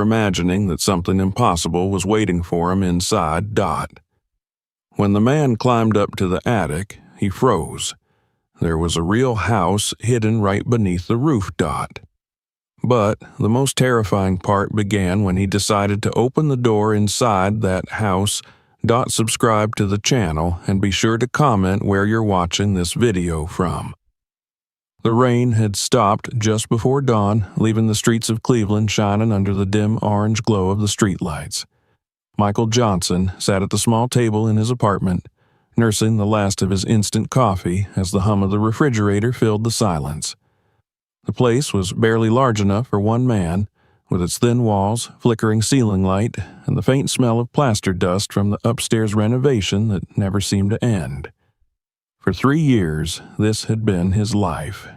imagining that something impossible was waiting for him inside. When the man climbed up to the attic, he froze. There was a real house hidden right beneath the roof. But the most terrifying part began when he decided to open the door inside that house. Subscribe to the channel and be sure to comment where you're watching this video from. The rain had stopped just before dawn, leaving the streets of Cleveland shining under the dim orange glow of the streetlights. Michael Johnson sat at the small table in his apartment, nursing the last of his instant coffee as the hum of the refrigerator filled the silence. The place was barely large enough for one man, with its thin walls, flickering ceiling light, and the faint smell of plaster dust from the upstairs renovation that never seemed to end. For 3 years, this had been his life.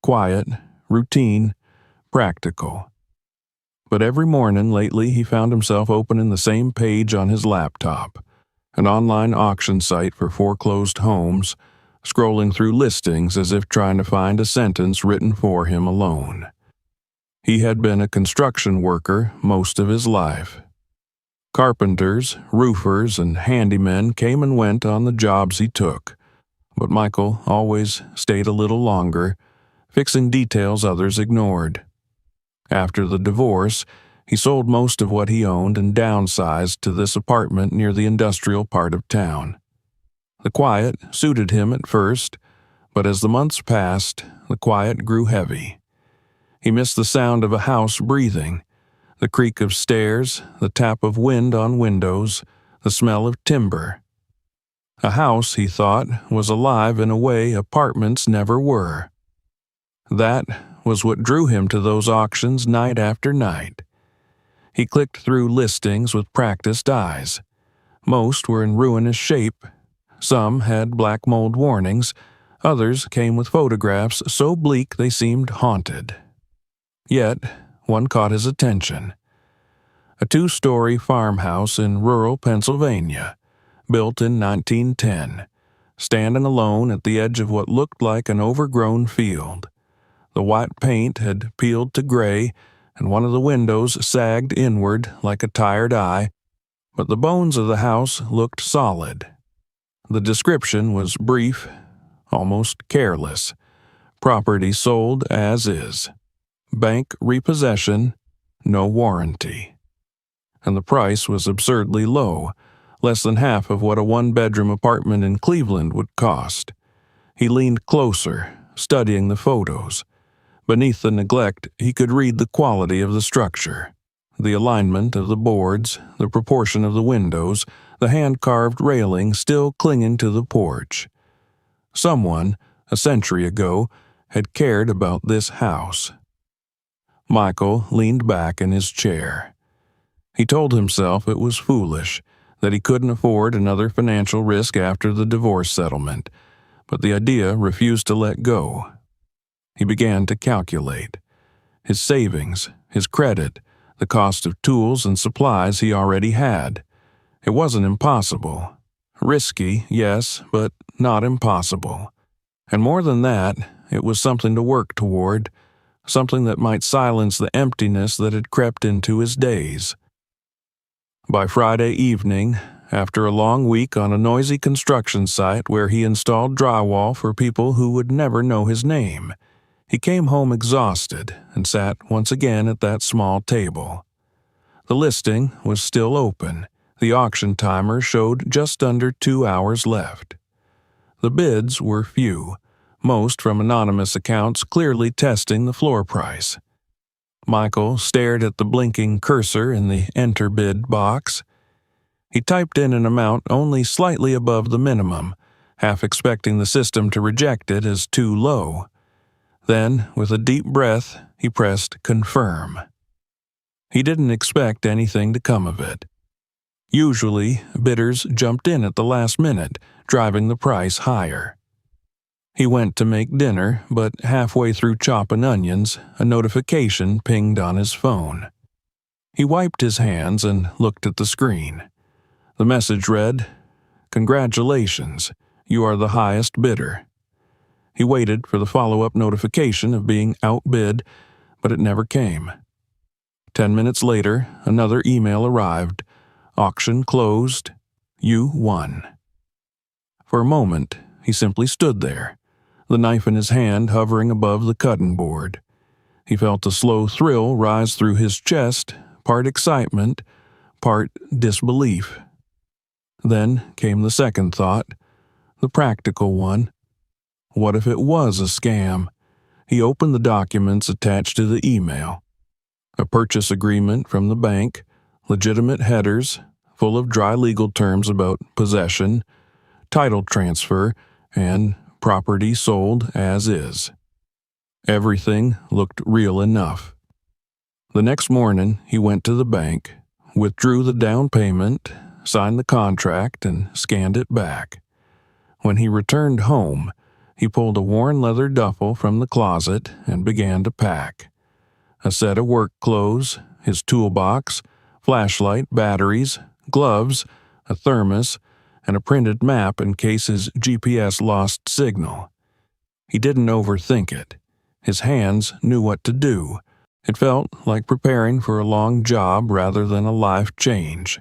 Quiet, routine, practical. But every morning lately he found himself opening the same page on his laptop, an online auction site for foreclosed homes, scrolling through listings as if trying to find a sentence written for him alone. He had been a construction worker most of his life. Carpenters, roofers, and handymen came and went on the jobs he took, but Michael always stayed a little longer, fixing details others ignored. After the divorce, he sold most of what he owned and downsized to this apartment near the industrial part of town. The quiet suited him at first, but as the months passed, the quiet grew heavy. He missed the sound of a house breathing, the creak of stairs, the tap of wind on windows, the smell of timber. A house, he thought, was alive in a way apartments never were. That was what drew him to those auctions night after night. He clicked through listings with practiced eyes. Most were in ruinous shape. Some had black mold warnings. Others came with photographs so bleak they seemed haunted. Yet, one caught his attention. A 2-story farmhouse in rural Pennsylvania, built in 1910, standing alone at the edge of what looked like an overgrown field. The white paint had peeled to gray, and one of the windows sagged inward like a tired eye, but the bones of the house looked solid. The description was brief, almost careless. Property sold as is. Bank repossession, no warranty. And the price was absurdly low, less than half of what a 1-bedroom apartment in Cleveland would cost. He leaned closer, studying the photos. Beneath the neglect, he could read the quality of the structure, the alignment of the boards, the proportion of the windows, the hand-carved railing still clinging to the porch. Someone, a century ago, had cared about this house. Michael leaned back in his chair. He told himself it was foolish, that he couldn't afford another financial risk after the divorce settlement, but the idea refused to let go. He began to calculate. His savings, his credit, the cost of tools and supplies he already had. It wasn't impossible. Risky, yes, but not impossible. And more than that, it was something to work toward, something that might silence the emptiness that had crept into his days. By Friday evening, after a long week on a noisy construction site where he installed drywall for people who would never know his name, he came home exhausted and sat once again at that small table. The listing was still open. The auction timer showed just under 2 hours left. The bids were few, most from anonymous accounts clearly testing the floor price. Michael stared at the blinking cursor in the enter bid box. He typed in an amount only slightly above the minimum, half expecting the system to reject it as too low. Then, with a deep breath, he pressed confirm. He didn't expect anything to come of it. Usually, bidders jumped in at the last minute, driving the price higher. He went to make dinner, but halfway through chopping onions, a notification pinged on his phone. He wiped his hands and looked at the screen. The message read, "Congratulations, you are the highest bidder." He waited for the follow-up notification of being outbid, but it never came. 10 minutes later, another email arrived. Auction closed. You won. For a moment, he simply stood there, the knife in his hand hovering above the cutting board. He felt a slow thrill rise through his chest, part excitement, part disbelief. Then came the second thought, the practical one. What if it was a scam? He opened the documents attached to the email. A purchase agreement from the bank, legitimate headers, full of dry legal terms about possession, title transfer, and property sold as is. Everything looked real enough. The next morning, he went to the bank, withdrew the down payment, signed the contract, and scanned it back. When he returned home, he pulled a worn leather duffel from the closet and began to pack. A set of work clothes, his toolbox, flashlight, batteries, gloves, a thermos, and a printed map in case his GPS lost signal. He didn't overthink it. His hands knew what to do. It felt like preparing for a long job rather than a life change.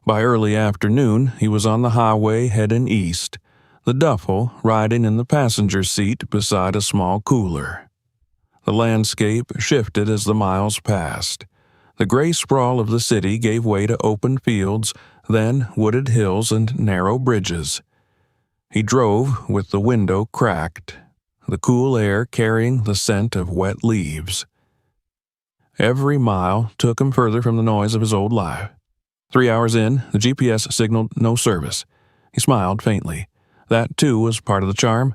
By early afternoon, he was on the highway heading east, the duffel riding in the passenger seat beside a small cooler. The landscape shifted as the miles passed. The gray sprawl of the city gave way to open fields, then wooded hills and narrow bridges. He drove with the window cracked, the cool air carrying the scent of wet leaves. Every mile took him further from the noise of his old life. 3 hours in, the GPS signaled no service. He smiled faintly. That, too, was part of the charm.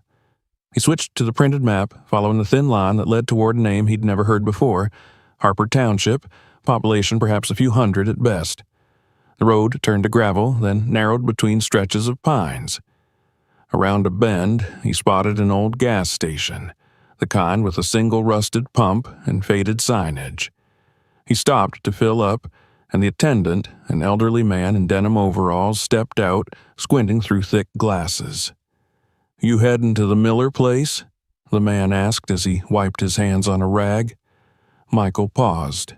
He switched to the printed map, following the thin line that led toward a name he'd never heard before, Harper Township, population perhaps a few hundred at best. The road turned to gravel, then narrowed between stretches of pines. Around a bend, he spotted an old gas station, the kind with a single rusted pump and faded signage. He stopped to fill up, and the attendant, an elderly man in denim overalls, stepped out, squinting through thick glasses. "You headin' to the Miller place?" the man asked as he wiped his hands on a rag. Michael paused.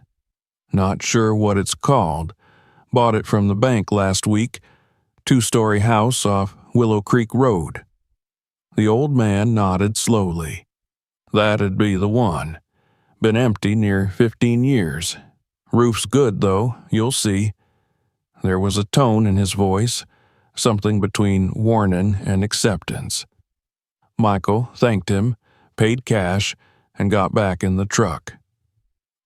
"Not sure what it's called. Bought it from the bank last week. 2-story house off Willow Creek Road." The old man nodded slowly. "That'd be the one. Been empty near 15 years. Roof's good, though, you'll see." There was a tone in his voice, something between warning and acceptance. Michael thanked him, paid cash, and got back in the truck.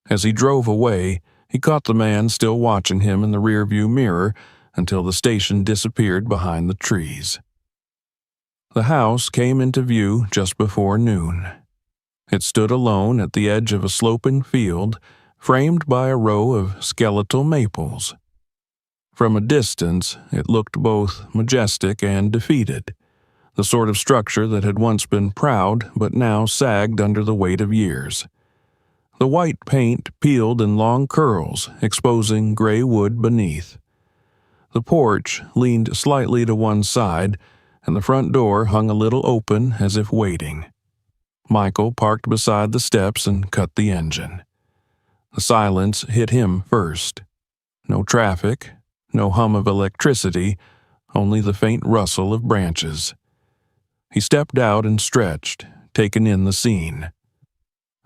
As he drove away, he caught the man still watching him in the rearview mirror until the station disappeared behind the trees. The house came into view just before noon. It stood alone at the edge of a sloping field, framed by a row of skeletal maples. From a distance, it looked both majestic and defeated, the sort of structure that had once been proud but now sagged under the weight of years. The white paint peeled in long curls, exposing gray wood beneath. The porch leaned slightly to one side, and the front door hung a little open as if waiting. Michael parked beside the steps and cut the engine. The silence hit him first. No traffic, no hum of electricity, only the faint rustle of branches. He stepped out and stretched, taking in the scene.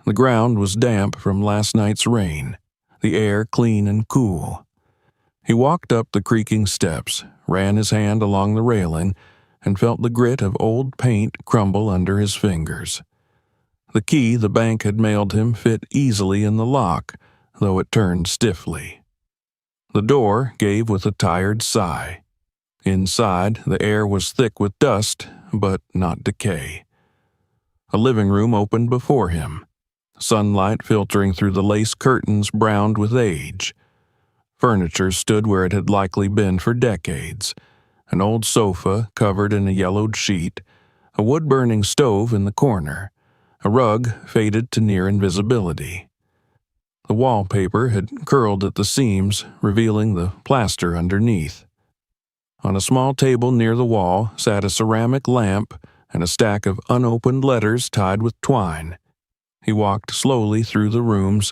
The ground was damp from last night's rain, the air clean and cool. He walked up the creaking steps, ran his hand along the railing, and felt the grit of old paint crumble under his fingers. The key the bank had mailed him fit easily in the lock, though it turned stiffly. The door gave with a tired sigh. Inside, the air was thick with dust, but not decay. A living room opened before him, sunlight filtering through the lace curtains browned with age. Furniture stood where it had likely been for decades, an old sofa covered in a yellowed sheet, a wood-burning stove in the corner, a rug faded to near invisibility. The wallpaper had curled at the seams, revealing the plaster underneath. On a small table near the wall sat a ceramic lamp and a stack of unopened letters tied with twine. He walked slowly through the rooms,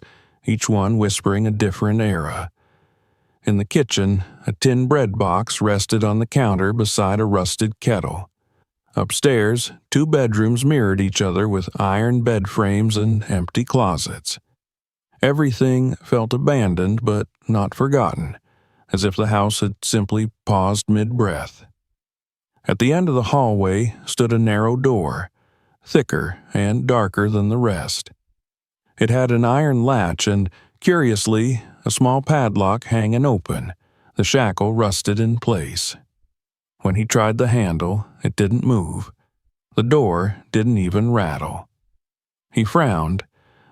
each one whispering a different era. In the kitchen, a tin bread box rested on the counter beside a rusted kettle. Upstairs, 2 bedrooms mirrored each other with iron bed frames and empty closets. Everything felt abandoned but not forgotten, as if the house had simply paused mid-breath. At the end of the hallway stood a narrow door, thicker and darker than the rest. It had an iron latch and, curiously, a small padlock hanging open, the shackle rusted in place. When he tried the handle, it didn't move. The door didn't even rattle. He frowned,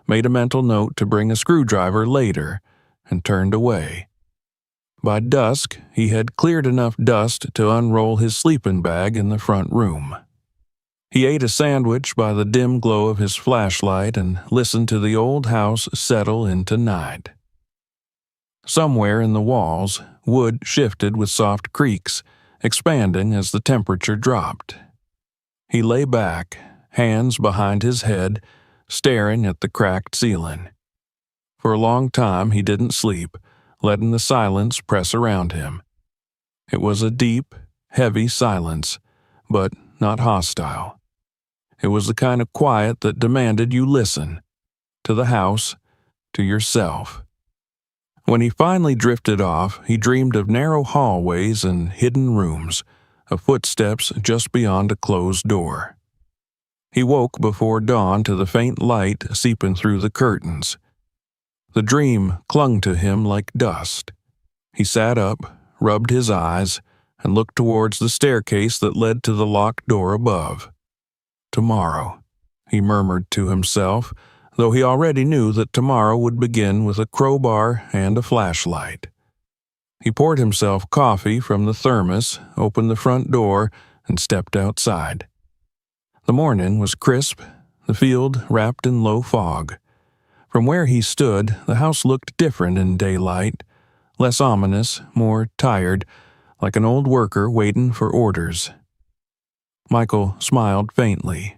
made a mental note to bring a screwdriver later, and turned away. By dusk, he had cleared enough dust to unroll his sleeping bag in the front room. He ate a sandwich by the dim glow of his flashlight and listened to the old house settle into night. Somewhere in the walls, wood shifted with soft creaks, expanding as the temperature dropped. He lay back, hands behind his head, staring at the cracked ceiling. For a long time he didn't sleep, letting the silence press around him. It was a deep, heavy silence, but not hostile. It was the kind of quiet that demanded you listen, to the house, to yourself. When he finally drifted off, he dreamed of narrow hallways and hidden rooms, of footsteps just beyond a closed door. He woke before dawn to the faint light seeping through the curtains. The dream clung to him like dust. He sat up, rubbed his eyes, and looked towards the staircase that led to the locked door above. Tomorrow, he murmured to himself, though he already knew that tomorrow would begin with a crowbar and a flashlight. He poured himself coffee from the thermos, opened the front door, and stepped outside. The morning was crisp, the field wrapped in low fog. From where he stood, the house looked different in daylight, less ominous, more tired, like an old worker waiting for orders. Michael smiled faintly.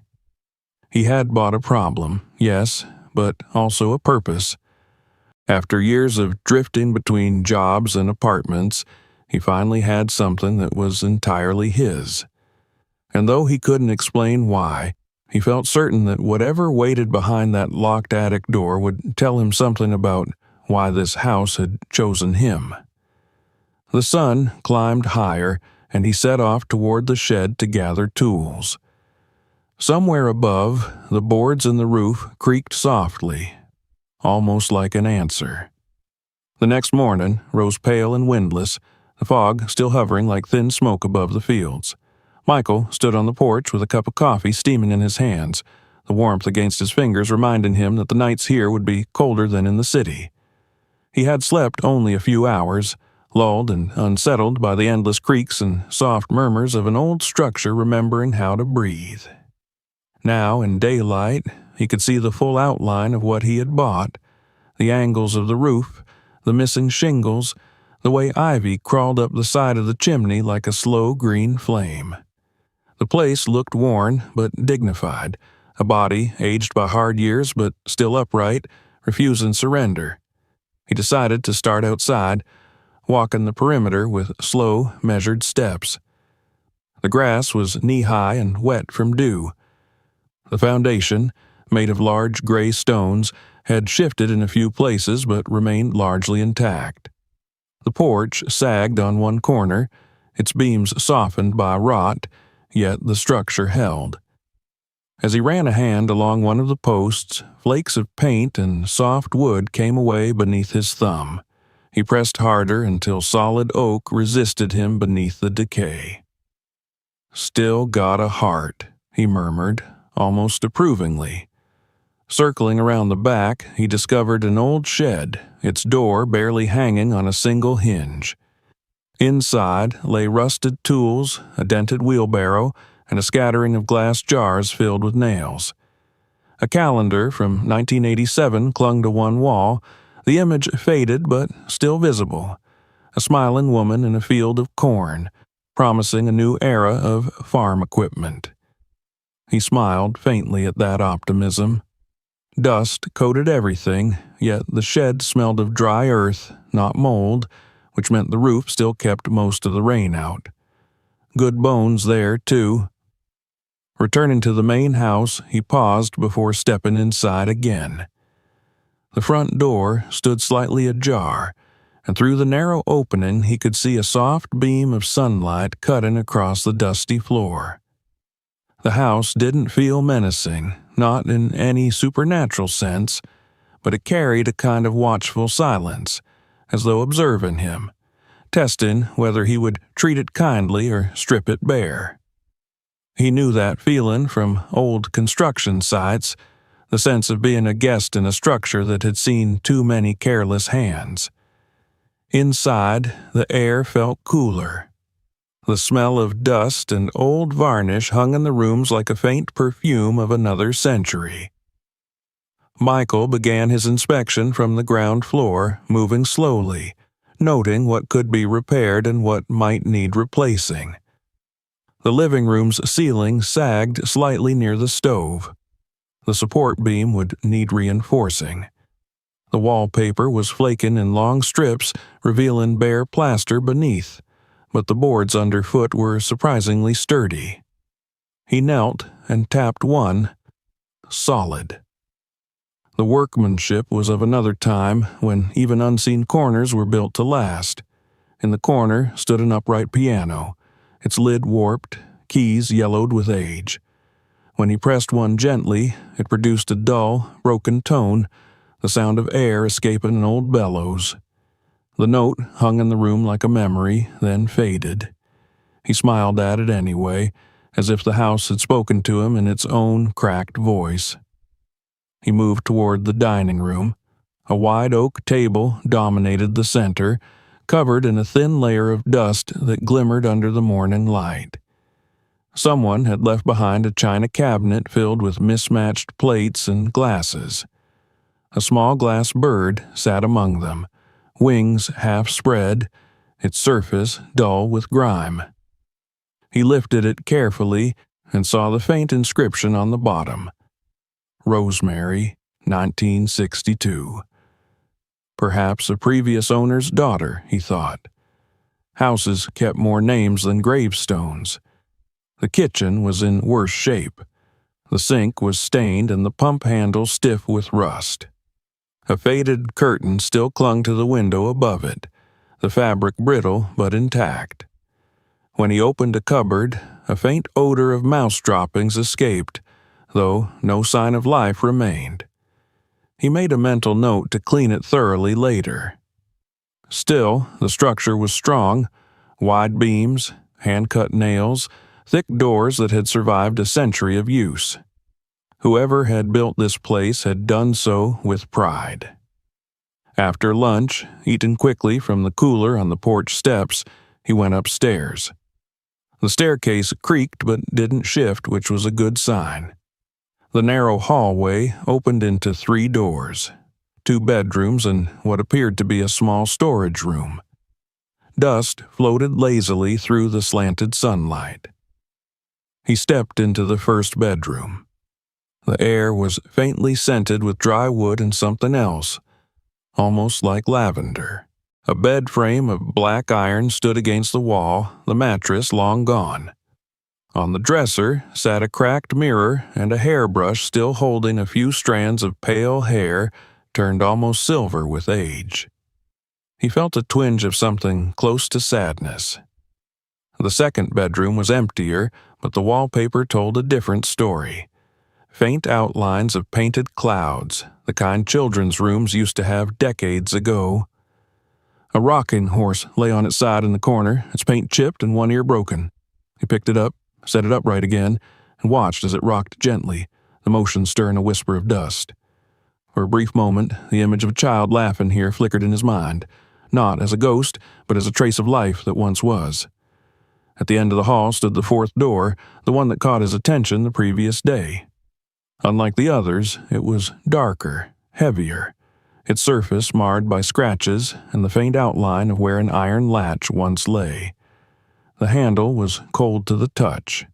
He had bought a problem, yes, but also a purpose. After years of drifting between jobs and apartments, he finally had something that was entirely his. And though he couldn't explain why, he felt certain that whatever waited behind that locked attic door would tell him something about why this house had chosen him. The sun climbed higher, and he set off toward the shed to gather tools. Somewhere above, the boards in the roof creaked softly, almost like an answer. The next morning rose pale and windless, the fog still hovering like thin smoke above the fields. Michael stood on the porch with a cup of coffee steaming in his hands, the warmth against his fingers reminding him that the nights here would be colder than in the city. He had slept only a few hours, lulled and unsettled by the endless creaks and soft murmurs of an old structure remembering how to breathe. Now, in daylight, he could see the full outline of what he had bought, the angles of the roof, the missing shingles, the way ivy crawled up the side of the chimney like a slow green flame. The place looked worn but dignified, a body aged by hard years but still upright, refusing surrender. He decided to start outside, walking the perimeter with slow, measured steps. The grass was knee-high and wet from dew. The foundation, made of large gray stones, had shifted in a few places but remained largely intact. The porch sagged on one corner, its beams softened by rot, yet the structure held. As he ran a hand along one of the posts, flakes of paint and soft wood came away beneath his thumb. He pressed harder until solid oak resisted him beneath the decay. "Still got a heart," he murmured, almost approvingly. Circling around the back, he discovered an old shed, its door barely hanging on a single hinge. Inside lay rusted tools, a dented wheelbarrow, and a scattering of glass jars filled with nails. A calendar from 1987 clung to one wall, the image faded but still visible. A smiling woman in a field of corn, promising a new era of farm equipment. He smiled faintly at that optimism. Dust coated everything, yet the shed smelled of dry earth, not mold, which meant the roof still kept most of the rain out. Good bones there, too. Returning to the main house, he paused before stepping inside again. The front door stood slightly ajar, and through the narrow opening he could see a soft beam of sunlight cutting across the dusty floor. The house didn't feel menacing, not in any supernatural sense, but it carried a kind of watchful silence, as though observing him, testing whether he would treat it kindly or strip it bare. He knew that feeling from old construction sites, the sense of being a guest in a structure that had seen too many careless hands. Inside, the air felt cooler. The smell of dust and old varnish hung in the rooms like a faint perfume of another century. Michael began his inspection from the ground floor, moving slowly, noting what could be repaired and what might need replacing. The living room's ceiling sagged slightly near the stove. The support beam would need reinforcing. The wallpaper was flaking in long strips, revealing bare plaster beneath, but the boards underfoot were surprisingly sturdy. He knelt and tapped one, solid. The workmanship was of another time, when even unseen corners were built to last. In the corner stood an upright piano, its lid warped, keys yellowed with age. When he pressed one gently, it produced a dull, broken tone, the sound of air escaping an old bellows. The note hung in the room like a memory, then faded. He smiled at it anyway, as if the house had spoken to him in its own cracked voice. He moved toward the dining room. A wide oak table dominated the center, covered in a thin layer of dust that glimmered under the morning light. Someone had left behind a china cabinet filled with mismatched plates and glasses. A small glass bird sat among them, wings half spread, its surface dull with grime. He lifted it carefully and saw the faint inscription on the bottom. Rosemary, 1962. Perhaps a previous owner's daughter, he thought. Houses kept more names than gravestones. The kitchen was in worse shape. The sink was stained and the pump handle stiff with rust. A faded curtain still clung to the window above it, the fabric brittle but intact. When he opened a cupboard, a faint odor of mouse droppings escaped, though no sign of life remained. He made a mental note to clean it thoroughly later. Still, the structure was strong, wide beams, hand-cut nails, thick doors that had survived a century of use. Whoever had built this place had done so with pride. After lunch, eaten quickly from the cooler on the porch steps, he went upstairs. The staircase creaked but didn't shift, which was a good sign. The narrow hallway opened into 3 doors, 2 bedrooms and what appeared to be a small storage room. Dust floated lazily through the slanted sunlight. He stepped into the first bedroom. The air was faintly scented with dry wood and something else, almost like lavender. A bed frame of black iron stood against the wall, the mattress long gone. On the dresser sat a cracked mirror and a hairbrush still holding a few strands of pale hair turned almost silver with age. He felt a twinge of something close to sadness. The second bedroom was emptier, but the wallpaper told a different story. Faint outlines of painted clouds, the kind children's rooms used to have decades ago. A rocking horse lay on its side in the corner, its paint chipped and one ear broken. He picked it up, set it upright again, and watched as it rocked gently, the motion stirring a whisper of dust. For a brief moment, the image of a child laughing here flickered in his mind, not as a ghost, but as a trace of life that once was. At the end of the hall stood the 4th door, the one that caught his attention the previous day. Unlike the others, it was darker, heavier, its surface marred by scratches and the faint outline of where an iron latch once lay. The handle was cold to the touch.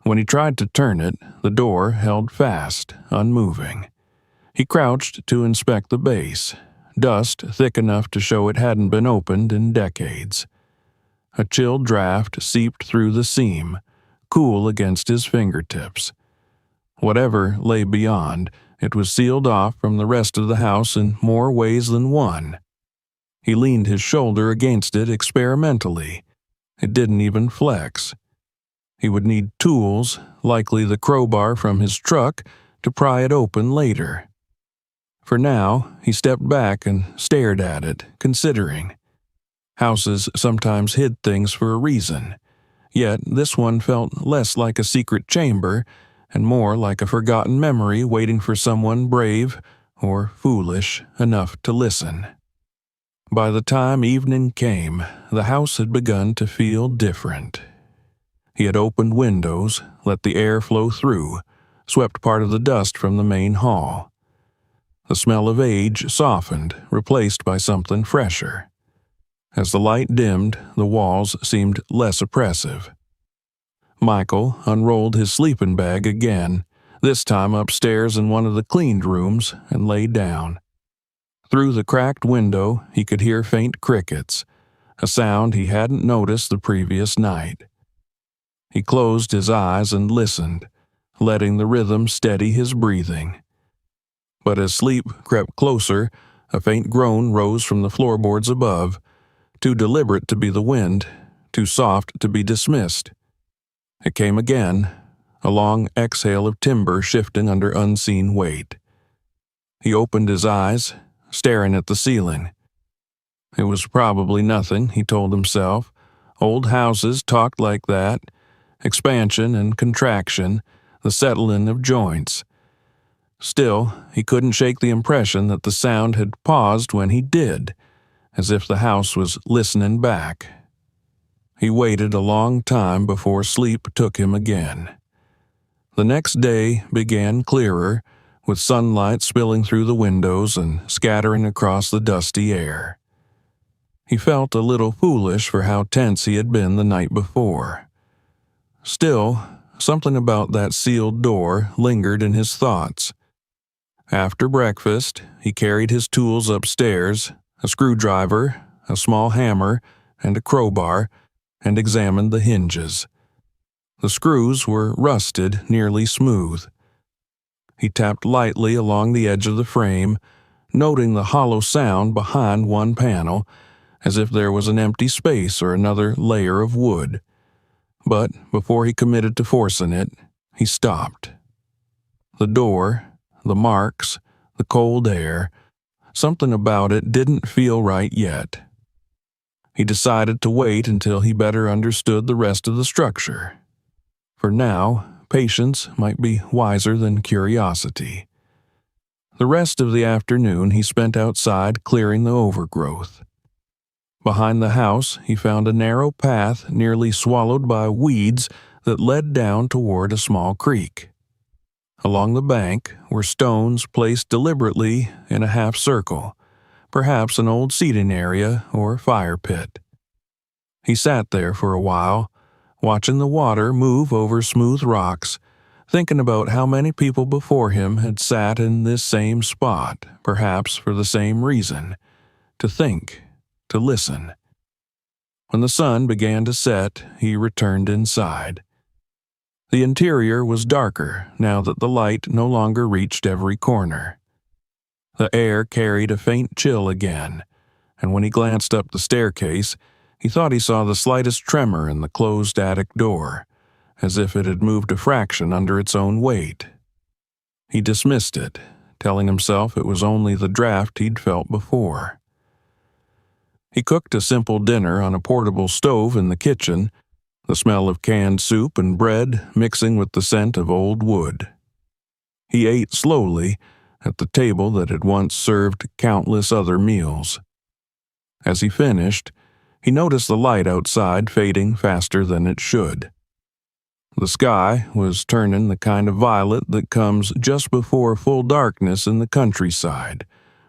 When he tried to turn it, the door held fast, unmoving. He crouched to inspect the base, dust thick enough to show it hadn't been opened in decades. A chill draft seeped through the seam, cool against his fingertips. Whatever lay beyond, it was sealed off from the rest of the house in more ways than one. He leaned his shoulder against it experimentally. It didn't even flex. He would need tools, likely the crowbar from his truck, to pry it open later. For now, he stepped back and stared at it, considering. Houses sometimes hid things for a reason, yet this one felt less like a secret chamber and more like a forgotten memory waiting for someone brave or foolish enough to listen. By the time evening came, the house had begun to feel different. He had opened windows, let the air flow through, swept part of the dust from the main hall. The smell of age softened, replaced by something fresher. As the light dimmed, the walls seemed less oppressive. Michael unrolled his sleeping bag again, this time upstairs in one of the cleaned rooms, and lay down. Through the cracked window, he could hear faint crickets, a sound he hadn't noticed the previous night. He closed his eyes and listened, letting the rhythm steady his breathing. But as sleep crept closer, a faint groan rose from the floorboards above, too deliberate to be the wind, too soft to be dismissed. It came again, a long exhale of timber shifting under unseen weight. He opened his eyes, staring at the ceiling. It was probably nothing, he told himself. Old houses talked like that. Expansion and contraction, the settling of joints. Still, he couldn't shake the impression that the sound had paused when he did, as if the house was listening back. He waited a long time before sleep took him again. The next day began clearer, with sunlight spilling through the windows and scattering across the dusty air. He felt a little foolish for how tense he had been the night before. Still, something about that sealed door lingered in his thoughts. After breakfast, he carried his tools upstairs, a screwdriver, a small hammer, and a crowbar, and examined the hinges. The screws were rusted nearly smooth. He tapped lightly along the edge of the frame, noting the hollow sound behind one panel, as if there was an empty space or another layer of wood. But before he committed to forcing it, he stopped. The door, the marks, the cold air, something about it didn't feel right yet. He decided to wait until he better understood the rest of the structure. For now, patience might be wiser than curiosity. The rest of the afternoon he spent outside clearing the overgrowth. Behind the house, he found a narrow path nearly swallowed by weeds that led down toward a small creek. Along the bank were stones placed deliberately in a half circle, perhaps an old seating area or fire pit. He sat there for a while, watching the water move over smooth rocks, thinking about how many people before him had sat in this same spot, perhaps for the same reason, to think, to listen. When the sun began to set, he returned inside. The interior was darker now that the light no longer reached every corner. The air carried a faint chill again, and when he glanced up the staircase, he thought he saw the slightest tremor in the closed attic door, as if it had moved a fraction under its own weight. He dismissed it, telling himself it was only the draft he'd felt before. He cooked a simple dinner on a portable stove in the kitchen, the smell of canned soup and bread mixing with the scent of old wood. He ate slowly at the table that had once served countless other meals. As he finished, he noticed the light outside fading faster than it should. The sky was turning the kind of violet that comes just before full darkness in the countryside,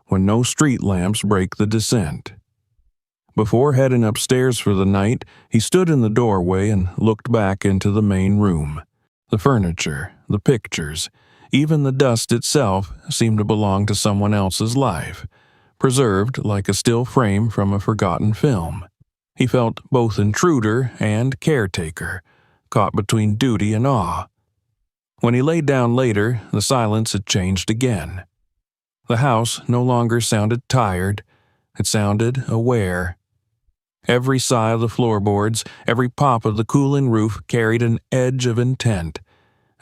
when no street lamps break the descent. Before heading upstairs for the night, he stood in the doorway and looked back into the main room. The furniture, the pictures, Even the dust itself seemed to belong to someone else's life, preserved like a still frame from a forgotten film. He felt both intruder and caretaker, caught between duty and awe. When he laid down later, the silence had changed again. The house no longer sounded tired, it sounded aware. Every sigh of the floorboards, every pop of the cooling roof carried an edge of intent.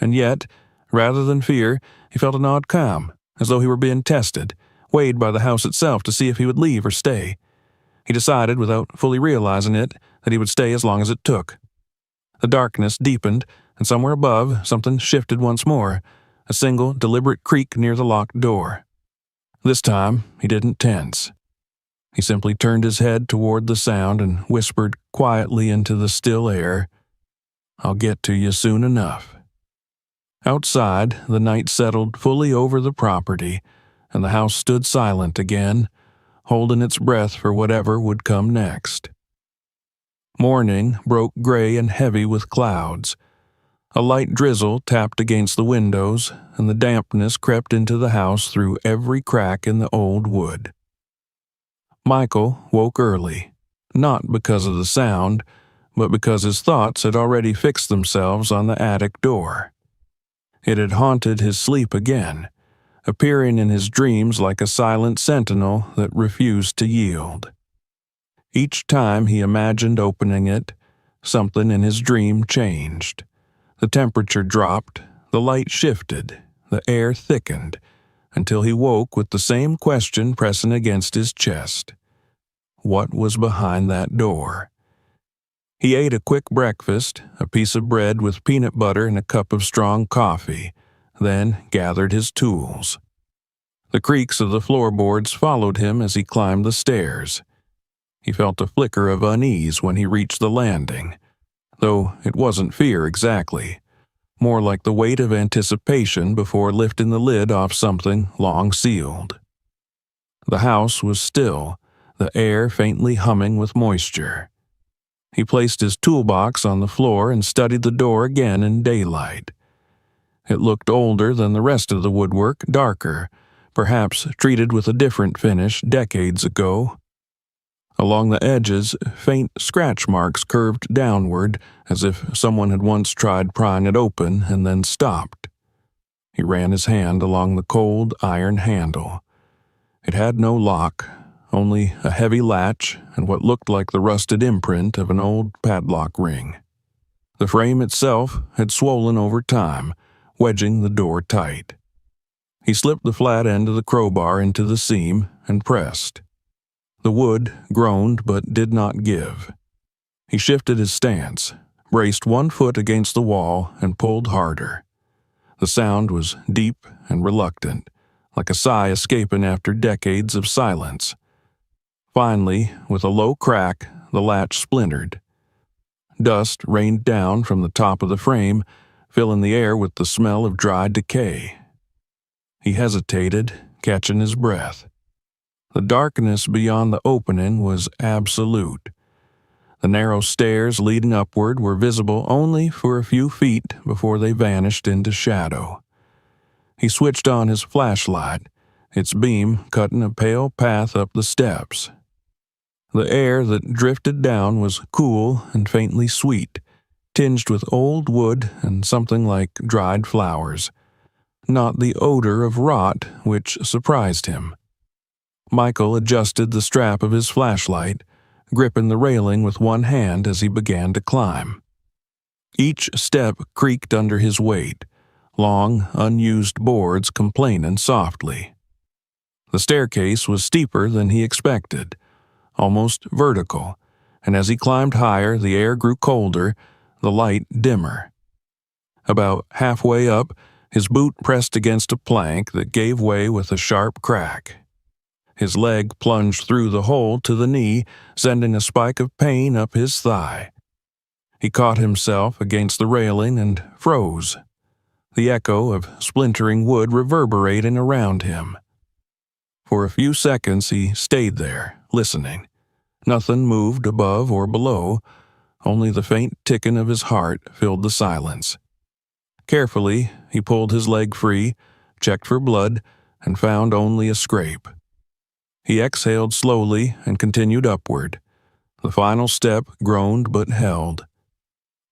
And yet, rather than fear, he felt an odd calm, as though he were being tested, weighed by the house itself to see if he would leave or stay. He decided, without fully realizing it, that he would stay as long as it took. The darkness deepened, and somewhere above, something shifted once more, a single, deliberate creak near the locked door. This time, he didn't tense. He simply turned his head toward the sound and whispered quietly into the still air, "I'll get to you soon enough." Outside, the night settled fully over the property, and the house stood silent again, holding its breath for whatever would come next. Morning broke gray and heavy with clouds. A light drizzle tapped against the windows, and the dampness crept into the house through every crack in the old wood. Michael woke early, not because of the sound, but because his thoughts had already fixed themselves on the attic door. It had haunted his sleep again, appearing in his dreams like a silent sentinel that refused to yield. Each time he imagined opening it, something in his dream changed. The temperature dropped, the light shifted, the air thickened, until he woke with the same question pressing against his chest. What was behind that door? He ate a quick breakfast, a piece of bread with peanut butter and a cup of strong coffee, then gathered his tools. The creaks of the floorboards followed him as he climbed the stairs. He felt a flicker of unease when he reached the landing, though it wasn't fear exactly, more like the weight of anticipation before lifting the lid off something long sealed. The house was still, the air faintly humming with moisture. He placed his toolbox on the floor and studied the door again in daylight. It looked older than the rest of the woodwork, darker, perhaps treated with a different finish decades ago. Along the edges, faint scratch marks curved downward, as if someone had once tried prying it open and then stopped. He ran his hand along the cold iron handle. It had no lock, only a heavy latch and what looked like the rusted imprint of an old padlock ring. The frame itself had swollen over time, wedging the door tight. He slipped the flat end of the crowbar into the seam and pressed. The wood groaned but did not give. He shifted his stance, braced one foot against the wall, and pulled harder. The sound was deep and reluctant, like a sigh escaping after decades of silence. Finally, with a low crack, the latch splintered. Dust rained down from the top of the frame, filling the air with the smell of dry decay. He hesitated, catching his breath. The darkness beyond the opening was absolute. The narrow stairs leading upward were visible only for a few feet before they vanished into shadow. He switched on his flashlight, its beam cutting a pale path up the steps. The air that drifted down was cool and faintly sweet, tinged with old wood and something like dried flowers. Not the odor of rot, which surprised him. Michael adjusted the strap of his flashlight, gripping the railing with one hand as he began to climb. Each step creaked under his weight, long, unused boards complaining softly. The staircase was steeper than he expected, almost vertical, and as he climbed higher, the air grew colder, the light dimmer. About halfway up, his boot pressed against a plank that gave way with a sharp crack. His leg plunged through the hole to the knee, sending a spike of pain up his thigh. He caught himself against the railing and froze, the echo of splintering wood reverberating around him. For a few seconds he stayed there, listening. Nothing moved above or below, only the faint ticking of his heart filled the silence. Carefully, he pulled his leg free, checked for blood, and found only a scrape. He exhaled slowly and continued upward. The final step groaned but held.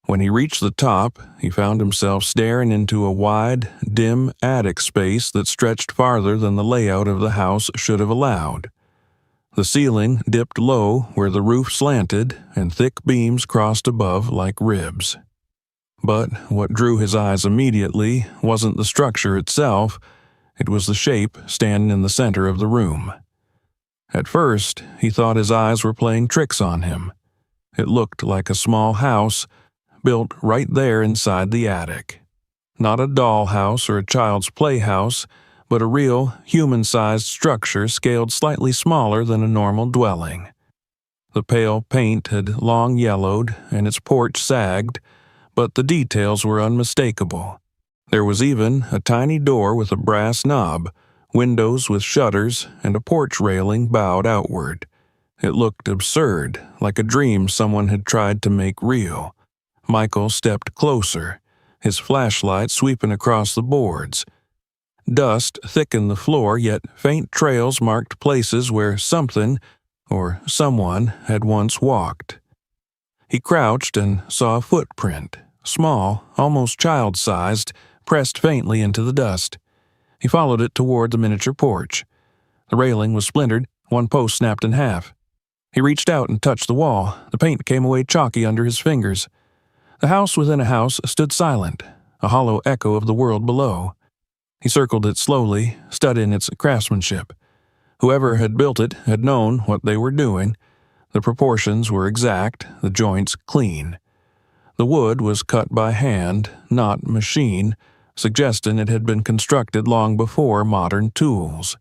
When he reached the top, he found himself staring into a wide, dim attic space that stretched farther than the layout of the house should have allowed. The ceiling dipped low where the roof slanted, and thick beams crossed above like ribs. But what drew his eyes immediately wasn't the structure itself, it was the shape standing in the center of the room. At first, he thought his eyes were playing tricks on him. It looked like a small house, built right there inside the attic. Not a dollhouse or a child's playhouse, but a real, human-sized structure scaled slightly smaller than a normal dwelling. The pale paint had long yellowed, and its porch sagged, but the details were unmistakable. There was even a tiny door with a brass knob, windows with shutters, and a porch railing bowed outward. It looked absurd, like a dream someone had tried to make real. Michael stepped closer, his flashlight sweeping across the boards. Dust thickened the floor, yet faint trails marked places where something, or someone, had once walked. He crouched and saw a footprint, small, almost child-sized, pressed faintly into the dust. He followed it toward the miniature porch. The railing was splintered, one post snapped in half. He reached out and touched the wall. The paint came away chalky under his fingers. The house within a house stood silent, a hollow echo of the world below. He circled it slowly, studying its craftsmanship. Whoever had built it had known what they were doing. The proportions were exact, the joints clean. The wood was cut by hand, not machine, suggesting it had been constructed long before modern tools.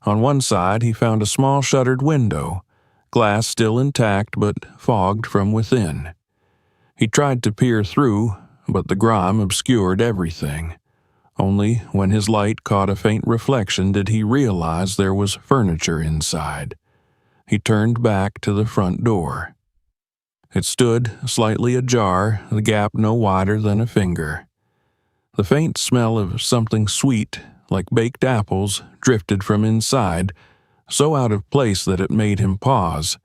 On one side he found a small shuttered window, glass still intact but fogged from within. He tried to peer through, but the grime obscured everything. Only when his light caught a faint reflection did he realize there was furniture inside. He turned back to the front door. It stood slightly ajar, the gap no wider than a finger. The faint smell of something sweet, like baked apples, drifted from inside, so out of place that it made him pause.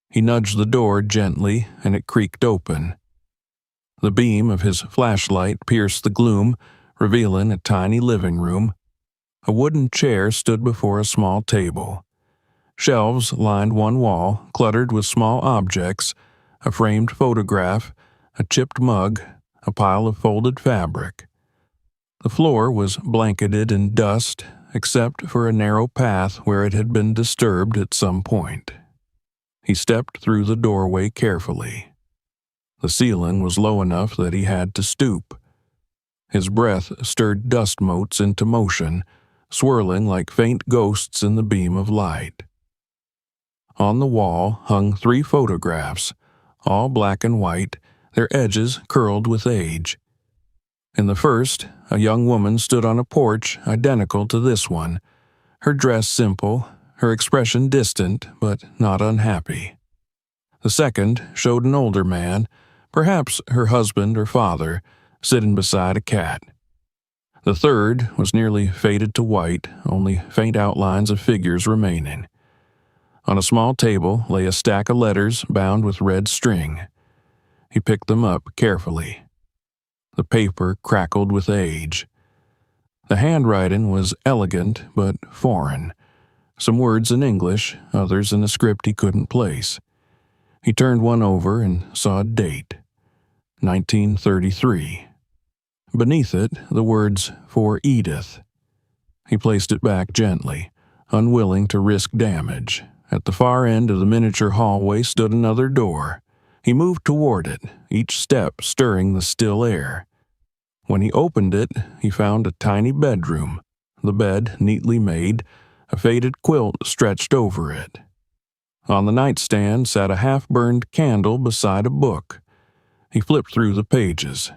He nudged the door gently, and it creaked open. The beam of his flashlight pierced the gloom, revealing a tiny living room. A wooden chair stood before a small table. Shelves lined one wall, cluttered with small objects, a framed photograph, a chipped mug, a pile of folded fabric. The floor was blanketed in dust, except for a narrow path where it had been disturbed at some point. He stepped through the doorway carefully. The ceiling was low enough that he had to stoop. His breath stirred dust motes into motion, swirling like faint ghosts in the beam of light. On the wall hung 3 photographs, all black and white, their edges curled with age. In the first, a young woman stood on a porch identical to this one, her dress simple, her expression distant but not unhappy. The second showed an older man, perhaps her husband or father, sitting beside a cat. The third was nearly faded to white, only faint outlines of figures remaining. On a small table lay a stack of letters bound with red string. He picked them up carefully. The paper crackled with age. The handwriting was elegant but foreign. Some words in English, others in a script he couldn't place. He turned one over and saw a date, 1933. Beneath it, the words, "For Edith." He placed it back gently, unwilling to risk damage. At the far end of the miniature hallway stood another door. He moved toward it, each step stirring the still air. When he opened it, he found a tiny bedroom, the bed neatly made, a faded quilt stretched over it. On the nightstand sat a half-burned candle beside a book. He flipped through the pages.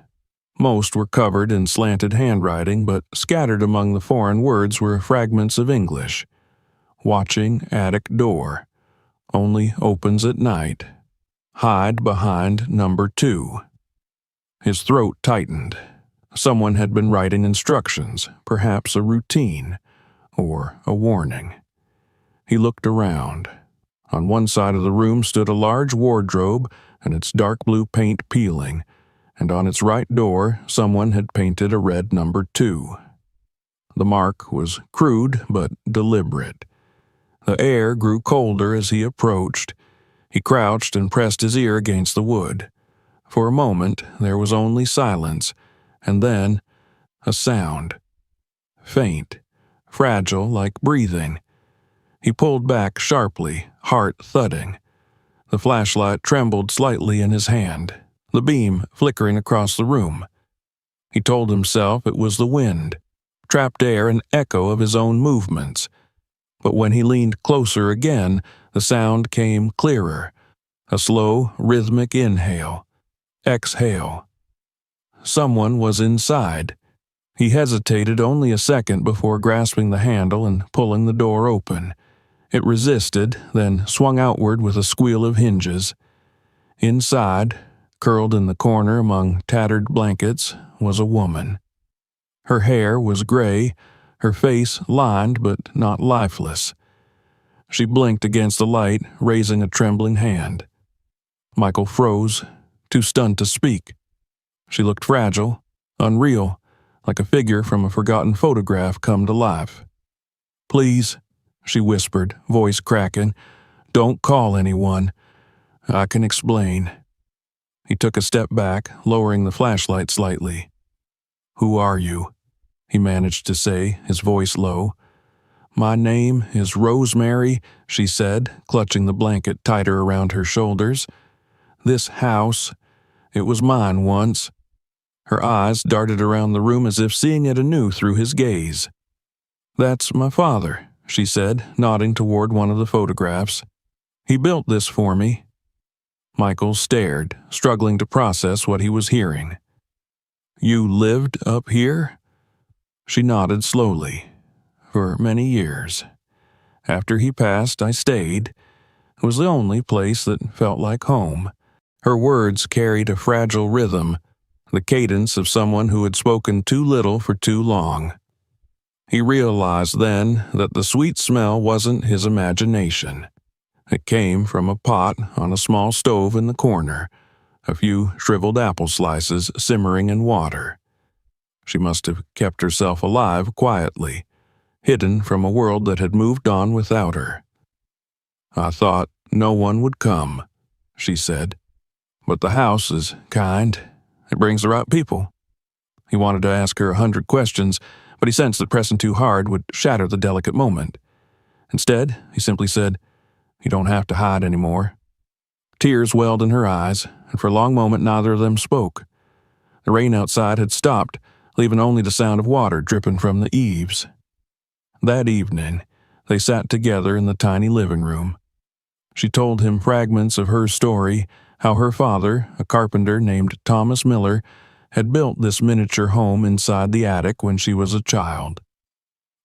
Most were covered in slanted handwriting, but scattered among the foreign words were fragments of English. Watching attic door. Only opens at night. Hide behind number 2. His throat tightened. Someone had been writing instructions, perhaps a routine, or a warning. He looked around. On one side of the room stood a large wardrobe and its dark blue paint peeling, and on its right door someone had painted a red number 2. The mark was crude but deliberate. The air grew colder as he approached. He crouched and pressed his ear against the wood. For a moment there was only silence, and then a sound. Faint, fragile like breathing. He pulled back sharply, heart thudding. The flashlight trembled slightly in his hand, the beam flickering across the room. He told himself it was the wind, trapped air, an echo of his own movements. But when he leaned closer again, the sound came clearer, a slow, rhythmic inhale, exhale. Someone was inside. He hesitated only a second before grasping the handle and pulling the door open. It resisted, then swung outward with a squeal of hinges. Inside, curled in the corner among tattered blankets, was a woman. Her hair was gray, her face lined but not lifeless. She blinked against the light, raising a trembling hand. Michael froze, too stunned to speak. She looked fragile, unreal, like a figure from a forgotten photograph come to life. "Please," she whispered, voice cracking, "don't call anyone. I can explain." He took a step back, lowering the flashlight slightly. "Who are you?" he managed to say, his voice low. "My name is Rosemary," she said, clutching the blanket tighter around her shoulders. "This house, it was mine once." Her eyes darted around the room as if seeing it anew through his gaze. "That's my father," she said, nodding toward one of the photographs. "He built this for me." Michael stared, struggling to process what he was hearing. "You lived up here?" She nodded slowly. "For many years. After he passed, I stayed. It was the only place that felt like home." Her words carried a fragile rhythm, the cadence of someone who had spoken too little for too long. He realized then that the sweet smell wasn't his imagination. It came from a pot on a small stove in the corner, a few shriveled apple slices simmering in water. She must have kept herself alive quietly, hidden from a world that had moved on without her. "I thought no one would come," she said. "But the house is kind. It brings the right people." He wanted to ask her 100 questions, but he sensed that pressing too hard would shatter the delicate moment. Instead, he simply said, "You don't have to hide anymore." Tears welled in her eyes, and for a long moment neither of them spoke. The rain outside had stopped, leaving only the sound of water dripping from the eaves. That evening, they sat together in the tiny living room. She told him fragments of her story, how her father, a carpenter named Thomas Miller, had built this miniature home inside the attic when she was a child.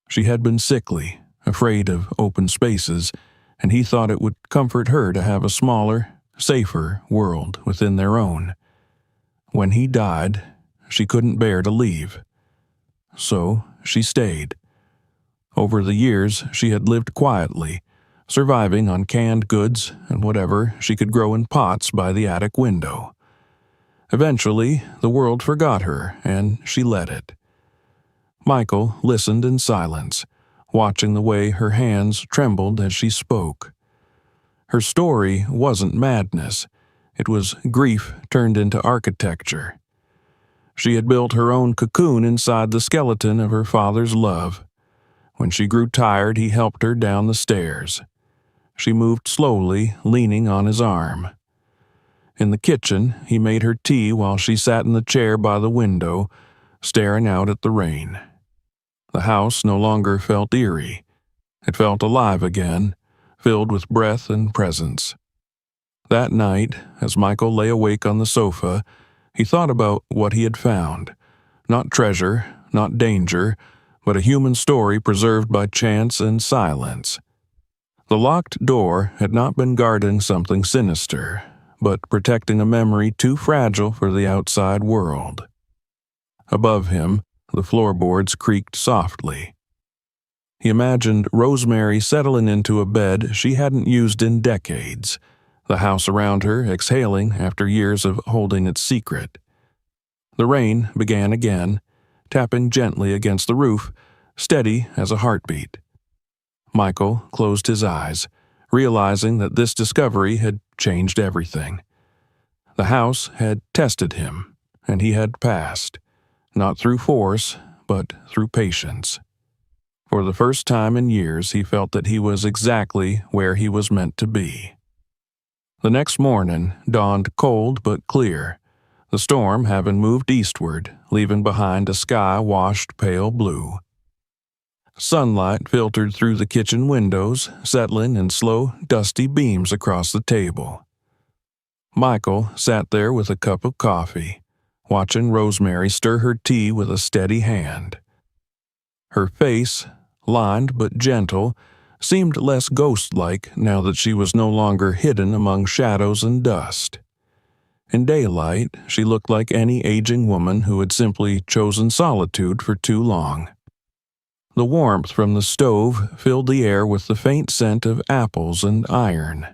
She had been sickly, afraid of open spaces, and he thought it would comfort her to have a smaller, safer world within their own. When he died, she couldn't bear to leave. So she stayed. Over the years, she had lived quietly, surviving on canned goods and whatever she could grow in pots by the attic window. Eventually, the world forgot her, and she let it. Michael listened in silence, watching the way her hands trembled as she spoke. Her story wasn't madness. It was grief turned into architecture. She had built her own cocoon inside the skeleton of her father's love. When she grew tired, he helped her down the stairs. She moved slowly, leaning on his arm. In the kitchen, he made her tea while she sat in the chair by the window, staring out at the rain. The house no longer felt eerie. It felt alive again, filled with breath and presence. That night, as Michael lay awake on the sofa, he thought about what he had found. Not treasure, not danger, but a human story preserved by chance and silence. The locked door had not been guarding something sinister, but protecting a memory too fragile for the outside world. Above him, the floorboards creaked softly. He imagined Rosemary settling into a bed she hadn't used in decades, the house around her exhaling after years of holding its secret. The rain began again, tapping gently against the roof, steady as a heartbeat. Michael closed his eyes, realizing that this discovery had changed everything. The house had tested him, and he had passed, not through force, but through patience. For the first time in years, he felt that he was exactly where he was meant to be. The next morning dawned cold but clear, the storm having moved eastward, leaving behind a sky washed pale blue. Sunlight filtered through the kitchen windows, settling in slow, dusty beams across the table. Michael sat there with a cup of coffee, watching Rosemary stir her tea with a steady hand. Her face, lined but gentle, seemed less ghost-like now that she was no longer hidden among shadows and dust. In daylight, she looked like any aging woman who had simply chosen solitude for too long. The warmth from the stove filled the air with the faint scent of apples and iron.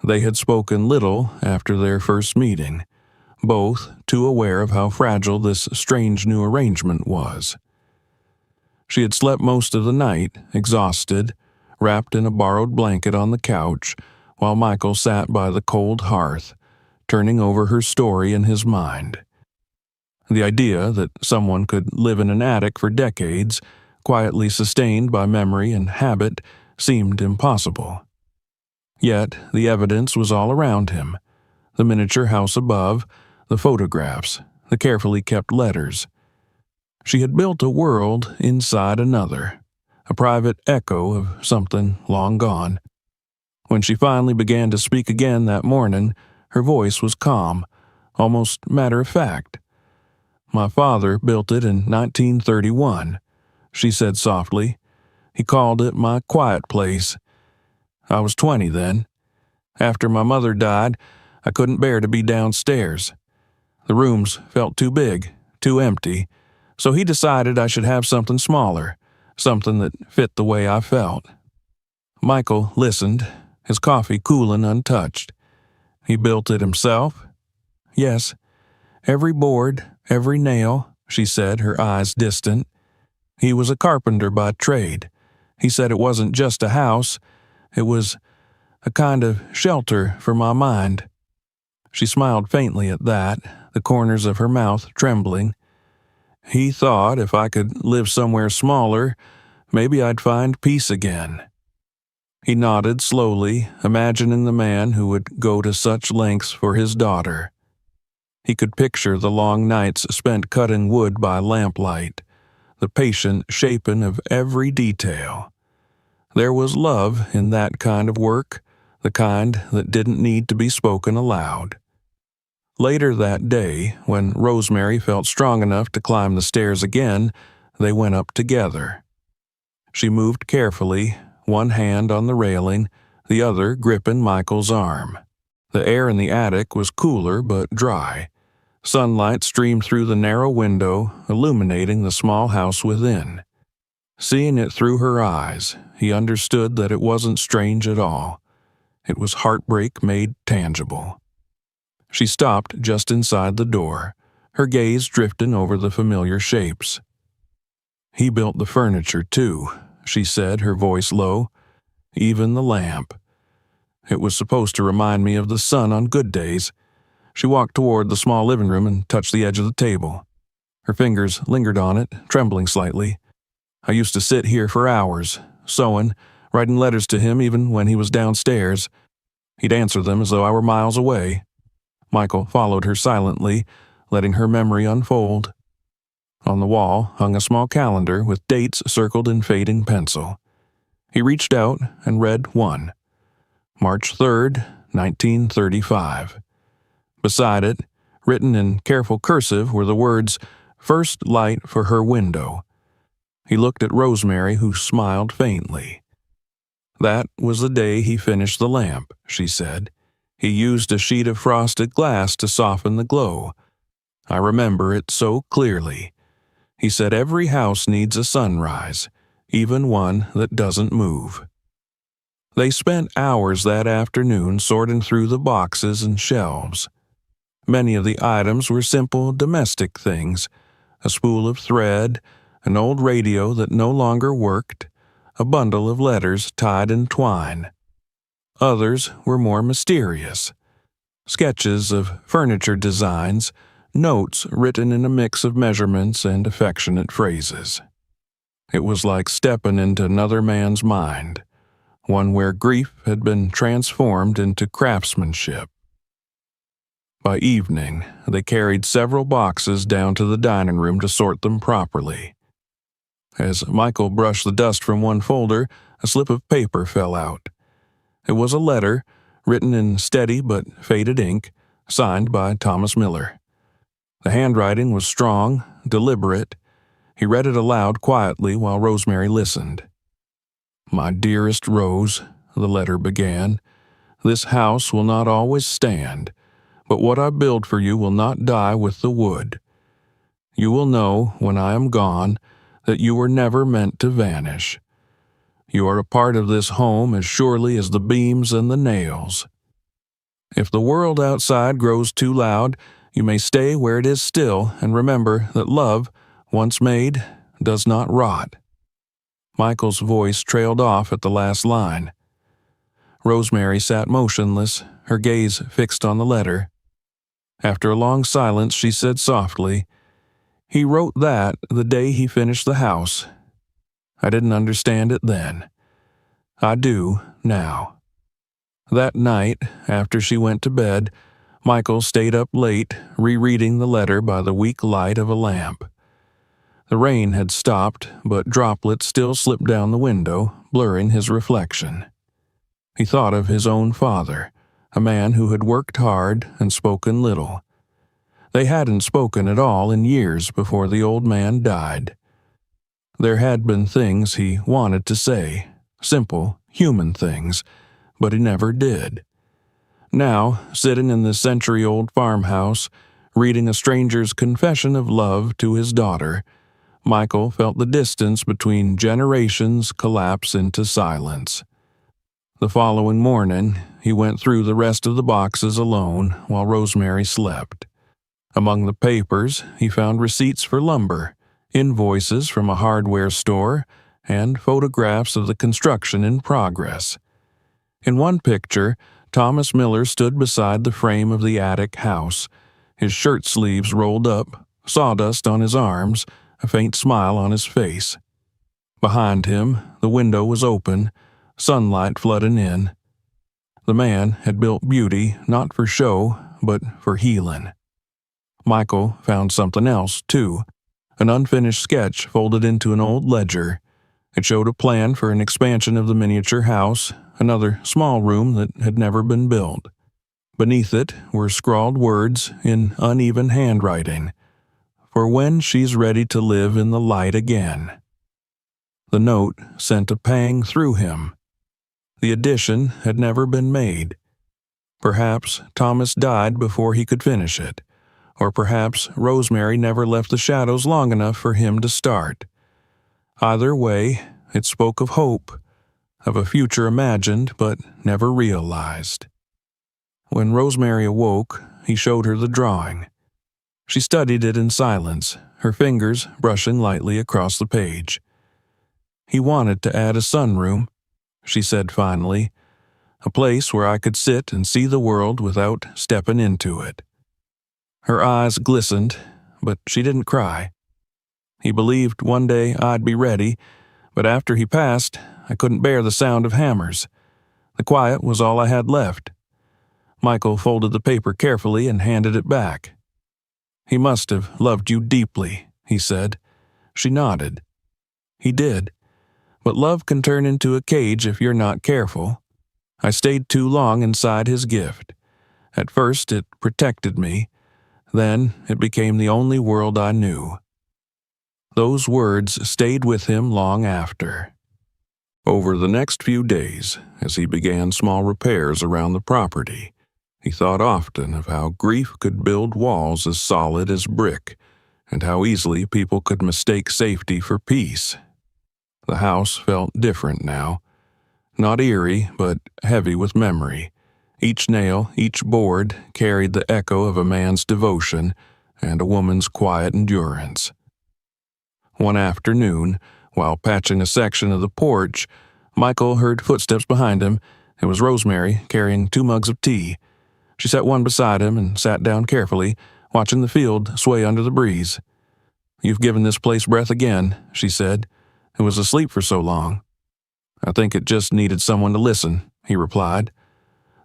They had spoken little after their first meeting, both too aware of how fragile this strange new arrangement was. She had slept most of the night, exhausted, wrapped in a borrowed blanket on the couch, while Michael sat by the cold hearth, turning over her story in his mind. The idea that someone could live in an attic for decades, quietly sustained by memory and habit, seemed impossible. Yet the evidence was all around him: the miniature house above, the photographs, the carefully kept letters. She had built a world inside another, a private echo of something long gone. When she finally began to speak again that morning, her voice was calm, almost matter-of-fact. "My father built it in 1931, she said softly. "He called it my quiet place. I was 20 then. After my mother died, I couldn't bear to be downstairs. The rooms felt too big, too empty, so he decided I should have something smaller, something that fit the way I felt." Michael listened, his coffee cooling untouched. "He built it himself?" "Yes. Every board, every nail," she said, her eyes distant. "He was a carpenter by trade. He said it wasn't just a house, it was a kind of shelter for my mind." She smiled faintly at that, the corners of her mouth trembling. "He thought if I could live somewhere smaller, maybe I'd find peace again." He nodded slowly, imagining the man who would go to such lengths for his daughter. He could picture the long nights spent cutting wood by lamplight, the patient shaping of every detail. There was love in that kind of work, the kind that didn't need to be spoken aloud. Later that day, when Rosemary felt strong enough to climb the stairs again, they went up together. She moved carefully, one hand on the railing, the other gripping Michael's arm. The air in the attic was cooler but dry. Sunlight streamed through the narrow window, illuminating the small house within. Seeing it through her eyes, he understood that it wasn't strange at all. It was heartbreak made tangible. She stopped just inside the door, her gaze drifting over the familiar shapes. "He built the furniture, too," she said, her voice low. "Even the lamp. It was supposed to remind me of the sun on good days." She walked toward the small living room and touched the edge of the table. Her fingers lingered on it, trembling slightly. "I used to sit here for hours, sewing, writing letters to him even when he was downstairs. He'd answer them as though I were miles away." Michael followed her silently, letting her memory unfold. On the wall hung a small calendar with dates circled in fading pencil. He reached out and read one: March 3rd, 1935. Beside it, written in careful cursive, were the words, "First light for her window." He looked at Rosemary, who smiled faintly. "That was the day he finished the lamp," she said. "He used a sheet of frosted glass to soften the glow. I remember it so clearly. He said every house needs a sunrise, even one that doesn't move. They spent hours that afternoon sorting through the boxes and shelves. Many of the items were simple domestic things: a spool of thread, an old radio that no longer worked, a bundle of letters tied in twine. Others were more mysterious: sketches of furniture designs, notes written in a mix of measurements and affectionate phrases. It was like stepping into another man's mind, one where grief had been transformed into craftsmanship. By evening, they carried several boxes down to the dining room to sort them properly. As Michael brushed the dust from one folder, a slip of paper fell out. It was a letter, written in steady but faded ink, signed by Thomas Miller. The handwriting was strong, deliberate. He read it aloud quietly while Rosemary listened. "My dearest Rose," the letter began, "this house will not always stand, but what I build for you will not die with the wood. You will know, when I am gone, that you were never meant to vanish. You are a part of this home as surely as the beams and the nails. If the world outside grows too loud, you may stay where it is still and remember that love, once made, does not rot." Michael's voice trailed off at the last line. Rosemary sat motionless, her gaze fixed on the letter. After a long silence, she said softly, "He wrote that the day he finished the house. I didn't understand it then. I do now." That night, after she went to bed, Michael stayed up late, rereading the letter by the weak light of a lamp. The rain had stopped, but droplets still slipped down the window, blurring his reflection. He thought of his own father, a man who had worked hard and spoken little. They hadn't spoken at all in years before the old man died. There had been things he wanted to say, simple, human things, but he never did. Now, sitting in the century-old farmhouse, reading a stranger's confession of love to his daughter, Michael felt the distance between generations collapse into silence. The following morning, he went through the rest of the boxes alone while Rosemary slept. Among the papers, he found receipts for lumber, invoices from a hardware store, and photographs of the construction in progress. In one picture, Thomas Miller stood beside the frame of the attic house, his shirt sleeves rolled up, sawdust on his arms, a faint smile on his face. Behind him, the window was open, sunlight flooding in. The man had built beauty not for show, but for healing. Michael found something else, too, an unfinished sketch folded into an old ledger. It showed a plan for an expansion of the miniature house, another small room that had never been built. Beneath it were scrawled words in uneven handwriting, "For when she's ready to live in the light again." The note sent a pang through him. The addition had never been made. Perhaps Thomas died before he could finish it, or perhaps Rosemary never left the shadows long enough for him to start. Either way, it spoke of hope, of a future imagined but never realized. When Rosemary awoke, he showed her the drawing. She studied it in silence, her fingers brushing lightly across the page. "He wanted to add a sunroom," she said finally, "a place where I could sit and see the world without stepping into it." Her eyes glistened, but she didn't cry. "He believed one day I'd be ready, but after he passed, I couldn't bear the sound of hammers. The quiet was all I had left." Michael folded the paper carefully and handed it back. "He must have loved you deeply," he said. She nodded. "He did. But love can turn into a cage if you're not careful. I stayed too long inside his gift. At first it protected me. Then it became the only world I knew." Those words stayed with him long after. Over the next few days, as he began small repairs around the property, He thought often of how grief could build walls as solid as brick, and how easily people could mistake safety for peace. The house felt different now. Not eerie, but heavy with memory. Each nail, each board carried the echo of a man's devotion and a woman's quiet endurance. One afternoon, while patching a section of the porch, Michael heard footsteps behind him. It was Rosemary carrying 2 mugs of tea. She set one beside him and sat down carefully, watching the field sway under the breeze. "You've given this place breath again," she said. "It was asleep for so long." "I think it just needed someone to listen," he replied.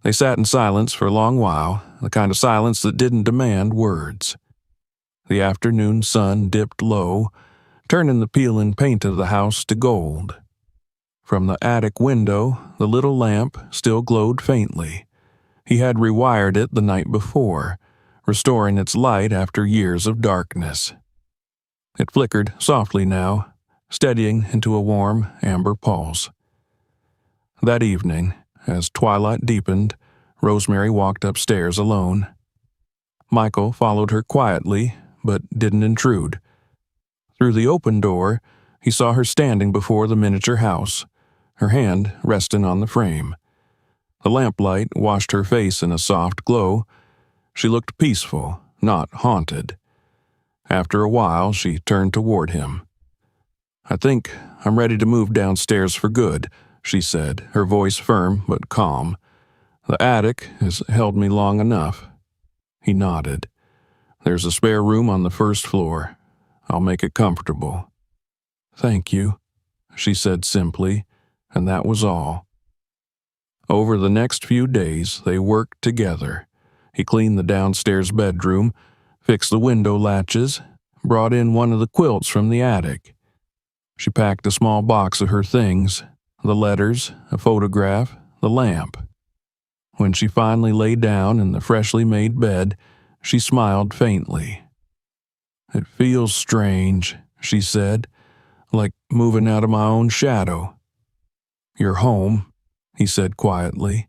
They sat in silence for a long while, the kind of silence that didn't demand words. The afternoon sun dipped low, turning the peeling paint of the house to gold. From the attic window, the little lamp still glowed faintly. He had rewired it the night before, restoring its light after years of darkness. It flickered softly now, steadying into a warm, amber pulse. That evening, as twilight deepened, Rosemary walked upstairs alone. Michael followed her quietly, but didn't intrude. Through the open door, he saw her standing before the miniature house, her hand resting on the frame. The lamplight washed her face in a soft glow. She looked peaceful, not haunted. After a while, she turned toward him. "I think I'm ready to move downstairs for good," she said, her voice firm but calm. "The attic has held me long enough." He nodded. "There's a spare room on the first floor. I'll make it comfortable." "Thank you," she said simply, and that was all. Over the next few days, they worked together. He cleaned the downstairs bedroom, fixed the window latches, brought in one of the quilts from the attic. She packed a small box of her things, the letters, a photograph, the lamp. When she finally lay down in the freshly made bed, she smiled faintly. "It feels strange," she said, "like moving out of my own shadow." "You're home," he said quietly.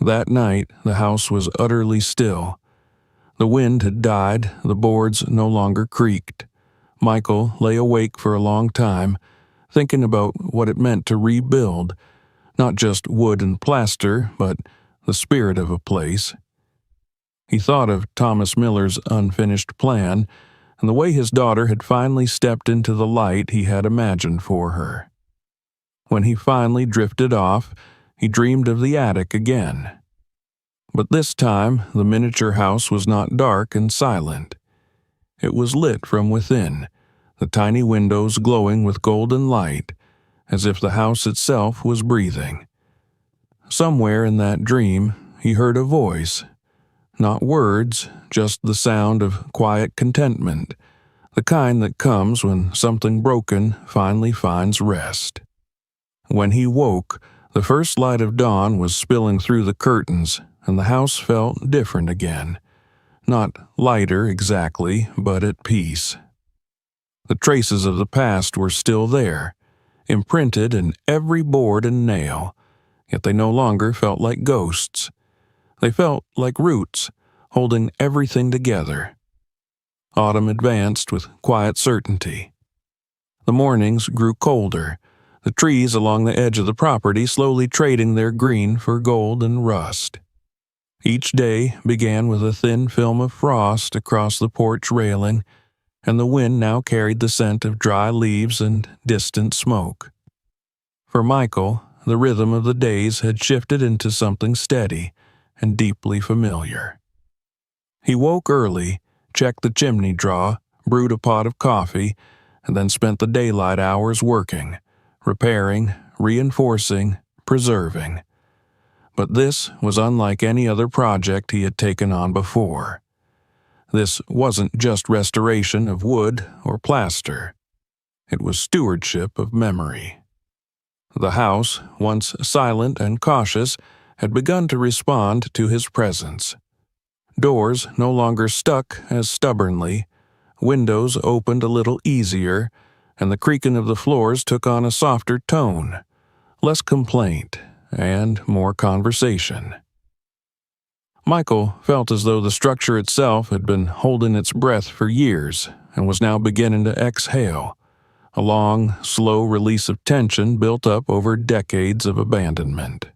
That night, the house was utterly still. The wind had died, the boards no longer creaked. Michael lay awake for a long time, thinking about what it meant to rebuild, not just wood and plaster, but the spirit of a place. He thought of Thomas Miller's unfinished plan, and the way his daughter had finally stepped into the light he had imagined for her. When he finally drifted off, he dreamed of the attic again. But this time, the miniature house was not dark and silent. It was lit from within, the tiny windows glowing with golden light, as if the house itself was breathing. Somewhere in that dream, he heard a voice. Not words, just the sound of quiet contentment, the kind that comes when something broken finally finds rest. When he woke, the first light of dawn was spilling through the curtains, and the house felt different again. Not lighter exactly, but at peace. The traces of the past were still there, imprinted in every board and nail, yet they no longer felt like ghosts. They felt like roots, holding everything together. Autumn advanced with quiet certainty. The mornings grew colder, the trees along the edge of the property slowly trading their green for gold and rust. Each day began with a thin film of frost across the porch railing, and the wind now carried the scent of dry leaves and distant smoke. For Michael, the rhythm of the days had shifted into something steady and deeply familiar. He woke early, checked the chimney draw, brewed a pot of coffee, and then spent the daylight hours working, repairing, reinforcing, preserving. But this was unlike any other project he had taken on before. This wasn't just restoration of wood or plaster. It was stewardship of memory. The house, once silent and cautious, had begun to respond to his presence. Doors no longer stuck as stubbornly, windows opened a little easier, and the creaking of the floors took on a softer tone, less complaint, and more conversation. Michael felt as though the structure itself had been holding its breath for years and was now beginning to exhale, a long, slow release of tension built up over decades of abandonment.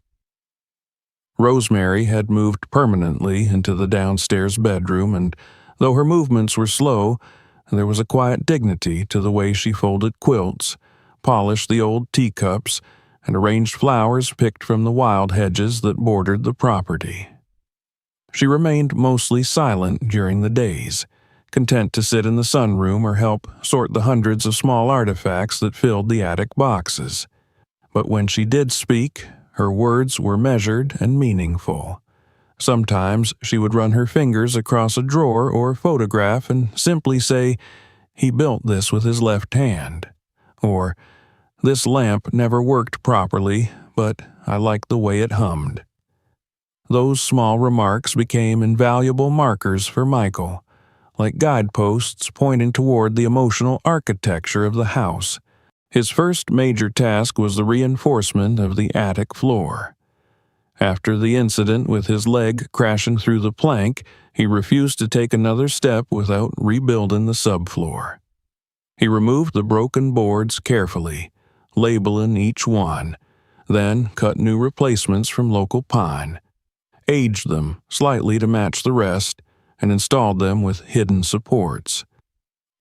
Rosemary had moved permanently into the downstairs bedroom, and though her movements were slow, there was a quiet dignity to the way she folded quilts, polished the old teacups, and arranged flowers picked from the wild hedges that bordered the property. She remained mostly silent during the days, content to sit in the sunroom or help sort the hundreds of small artifacts that filled the attic boxes. But when she did speak, her words were measured and meaningful. Sometimes she would run her fingers across a drawer or photograph and simply say, "He built this with his left hand," or "This lamp never worked properly, but I like the way it hummed." Those small remarks became invaluable markers for Michael, like guideposts pointing toward the emotional architecture of the house. His first major task was the reinforcement of the attic floor. After the incident with his leg crashing through the plank, he refused to take another step without rebuilding the subfloor. He removed the broken boards carefully, labeling each one, then cut new replacements from local pine, aged them slightly to match the rest, and installed them with hidden supports.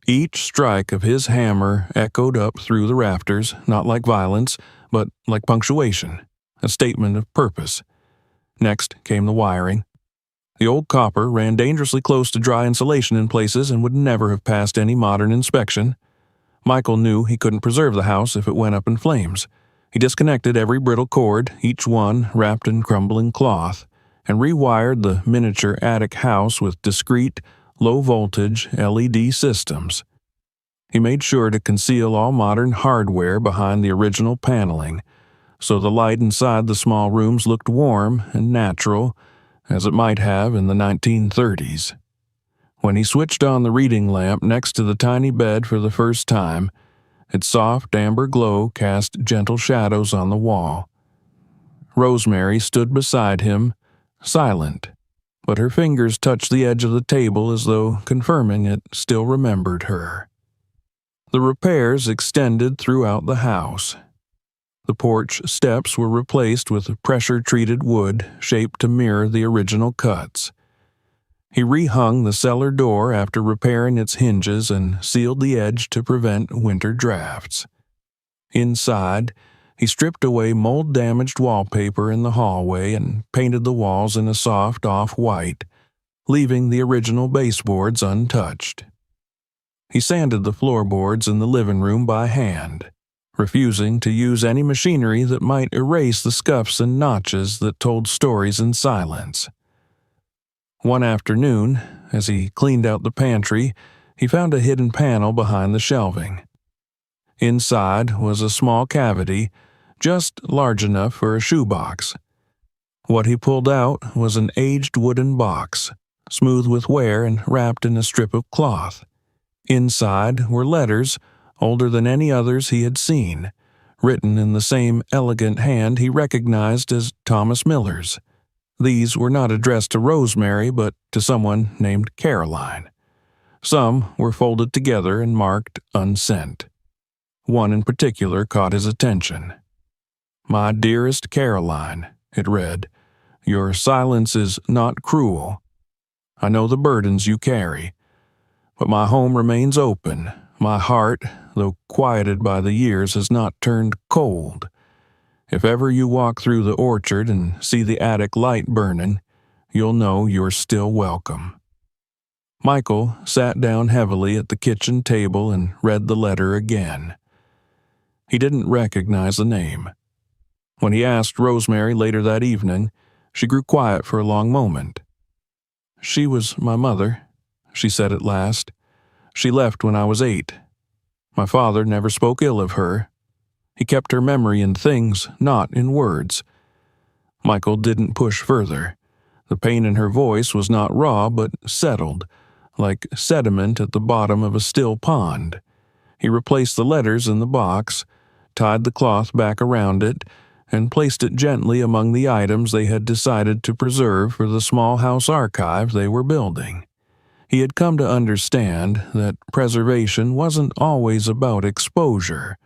Each strike of his hammer echoed up through the rafters, not like violence, but like punctuation, a statement of purpose. Next came the wiring. The old copper ran dangerously close to dry insulation in places and would never have passed any modern inspection. Michael knew he couldn't preserve the house if it went up in flames. He disconnected every brittle cord, each one wrapped in crumbling cloth, and rewired the miniature attic house with discreet, low-voltage LED systems. He made sure to conceal all modern hardware behind the original paneling, so the light inside the small rooms looked warm and natural, as it might have in the 1930s. When he switched on the reading lamp next to the tiny bed for the first time, its soft amber glow cast gentle shadows on the wall. Rosemary stood beside him, silent, but her fingers touched the edge of the table as though confirming it still remembered her. The repairs extended throughout the house. The porch steps were replaced with pressure-treated wood shaped to mirror the original cuts. He rehung the cellar door after repairing its hinges and sealed the edge to prevent winter drafts. Inside, he stripped away mold-damaged wallpaper in the hallway and painted the walls in a soft off-white, leaving the original baseboards untouched. He sanded the floorboards in the living room by hand, refusing to use any machinery that might erase the scuffs and notches that told stories in silence. One afternoon, as he cleaned out the pantry, he found a hidden panel behind the shelving. Inside was a small cavity, just large enough for a shoebox. What he pulled out was an aged wooden box, smooth with wear and wrapped in a strip of cloth. Inside were letters, older than any others he had seen, written in the same elegant hand he recognized as Thomas Miller's. These were not addressed to Rosemary, but to someone named Caroline. Some were folded together and marked unsent. One in particular caught his attention. "My dearest Caroline," it read, "your silence is not cruel. I know the burdens you carry, but my home remains open. My heart, though quieted by the years, has not turned cold. If ever you walk through the orchard and see the attic light burning, you'll know you're still welcome." Michael sat down heavily at the kitchen table and read the letter again. He didn't recognize the name. When he asked Rosemary later that evening, she grew quiet for a long moment. "She was my mother," she said at last. "She left when I was 8. My father never spoke ill of her. He kept her memory in things, not in words." Michael didn't push further. The pain in her voice was not raw, but settled, like sediment at the bottom of a still pond. He replaced the letters in the box, tied the cloth back around it, and placed it gently among the items they had decided to preserve for the small house archive they were building. He had come to understand that preservation wasn't always about exposure.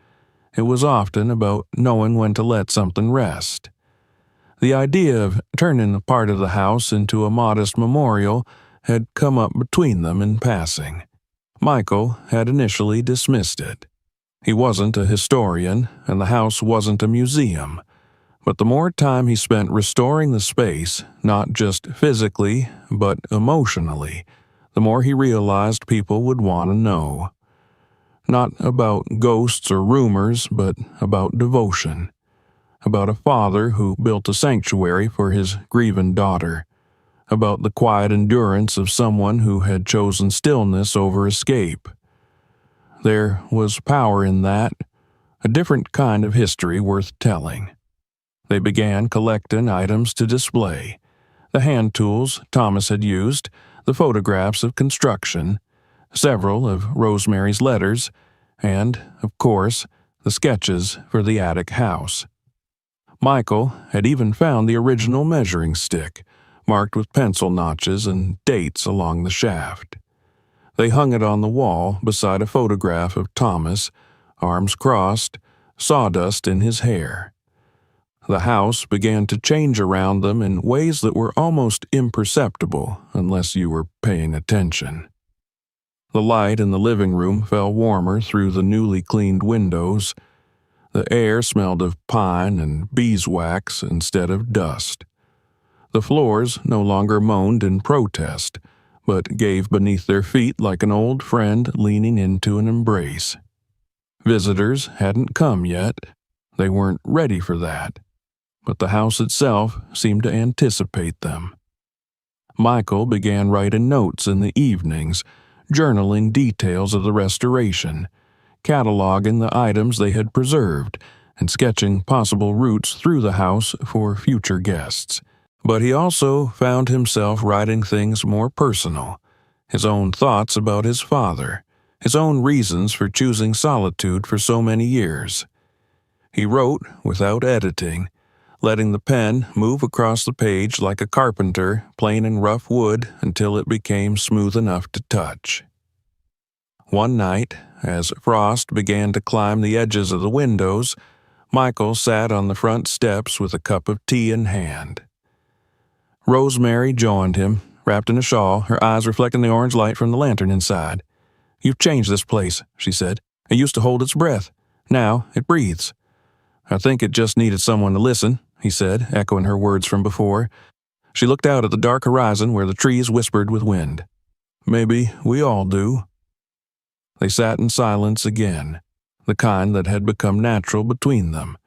It was often about knowing when to let something rest. The idea of turning a part of the house into a modest memorial had come up between them in passing. Michael had initially dismissed it. He wasn't a historian, and the house wasn't a museum. But the more time he spent restoring the space, not just physically, but emotionally, the more he realized people would want to know. Not about ghosts or rumors, but about devotion. About a father who built a sanctuary for his grieving daughter. About the quiet endurance of someone who had chosen stillness over escape. There was power in that, a different kind of history worth telling. They began collecting items to display. The hand tools Thomas had used, the photographs of construction, several of Rosemary's letters, and, of course, the sketches for the attic house. Michael had even found the original measuring stick, marked with pencil notches and dates along the shaft. They hung it on the wall beside a photograph of Thomas, arms crossed, sawdust in his hair. The house began to change around them in ways that were almost imperceptible unless you were paying attention. The light in the living room fell warmer through the newly cleaned windows. The air smelled of pine and beeswax instead of dust. The floors no longer moaned in protest, but gave beneath their feet like an old friend leaning into an embrace. Visitors hadn't come yet. They weren't ready for that. But the house itself seemed to anticipate them. Michael began writing notes in the evenings, journaling details of the restoration, cataloging the items they had preserved, and sketching possible routes through the house for future guests. But he also found himself writing things more personal, his own thoughts about his father, his own reasons for choosing solitude for so many years. He wrote without editing, letting the pen move across the page like a carpenter planing rough wood until it became smooth enough to touch. One night, as frost began to climb the edges of the windows, Michael sat on the front steps with a cup of tea in hand. Rosemary joined him, wrapped in a shawl, her eyes reflecting the orange light from the lantern inside. "You've changed this place," she said. "It used to hold its breath. Now it breathes." "I think it just needed someone to listen," he said, echoing her words from before. She looked out at the dark horizon where the trees whispered with wind. "Maybe we all do." They sat in silence again, the kind that had become natural between them.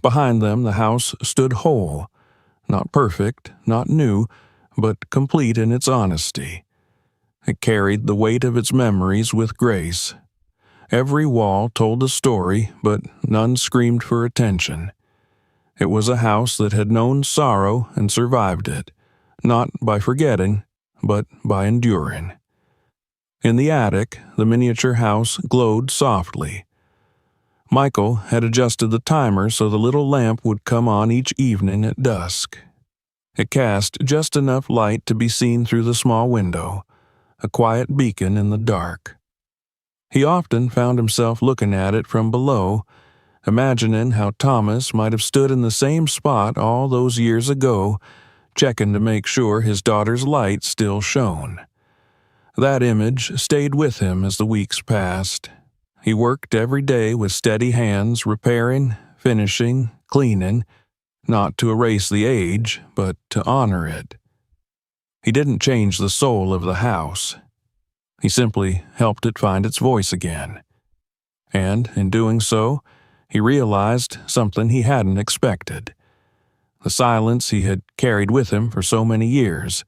Behind them the house stood whole, not perfect, not new, but complete in its honesty. It carried the weight of its memories with grace. Every wall told a story, but none screamed for attention. It was a house that had known sorrow and survived it, not by forgetting, but by enduring. In the attic, the miniature house glowed softly. Michael had adjusted the timer so the little lamp would come on each evening at dusk. It cast just enough light to be seen through the small window, a quiet beacon in the dark. He often found himself looking at it from below, imagining how Thomas might have stood in the same spot all those years ago, checking to make sure his daughter's light still shone. That image stayed with him as the weeks passed. He worked every day with steady hands, repairing, finishing, cleaning, not to erase the age, but to honor it. He didn't change the soul of the house. He simply helped it find its voice again. And, in doing so, he realized something he hadn't expected. The silence he had carried with him for so many years,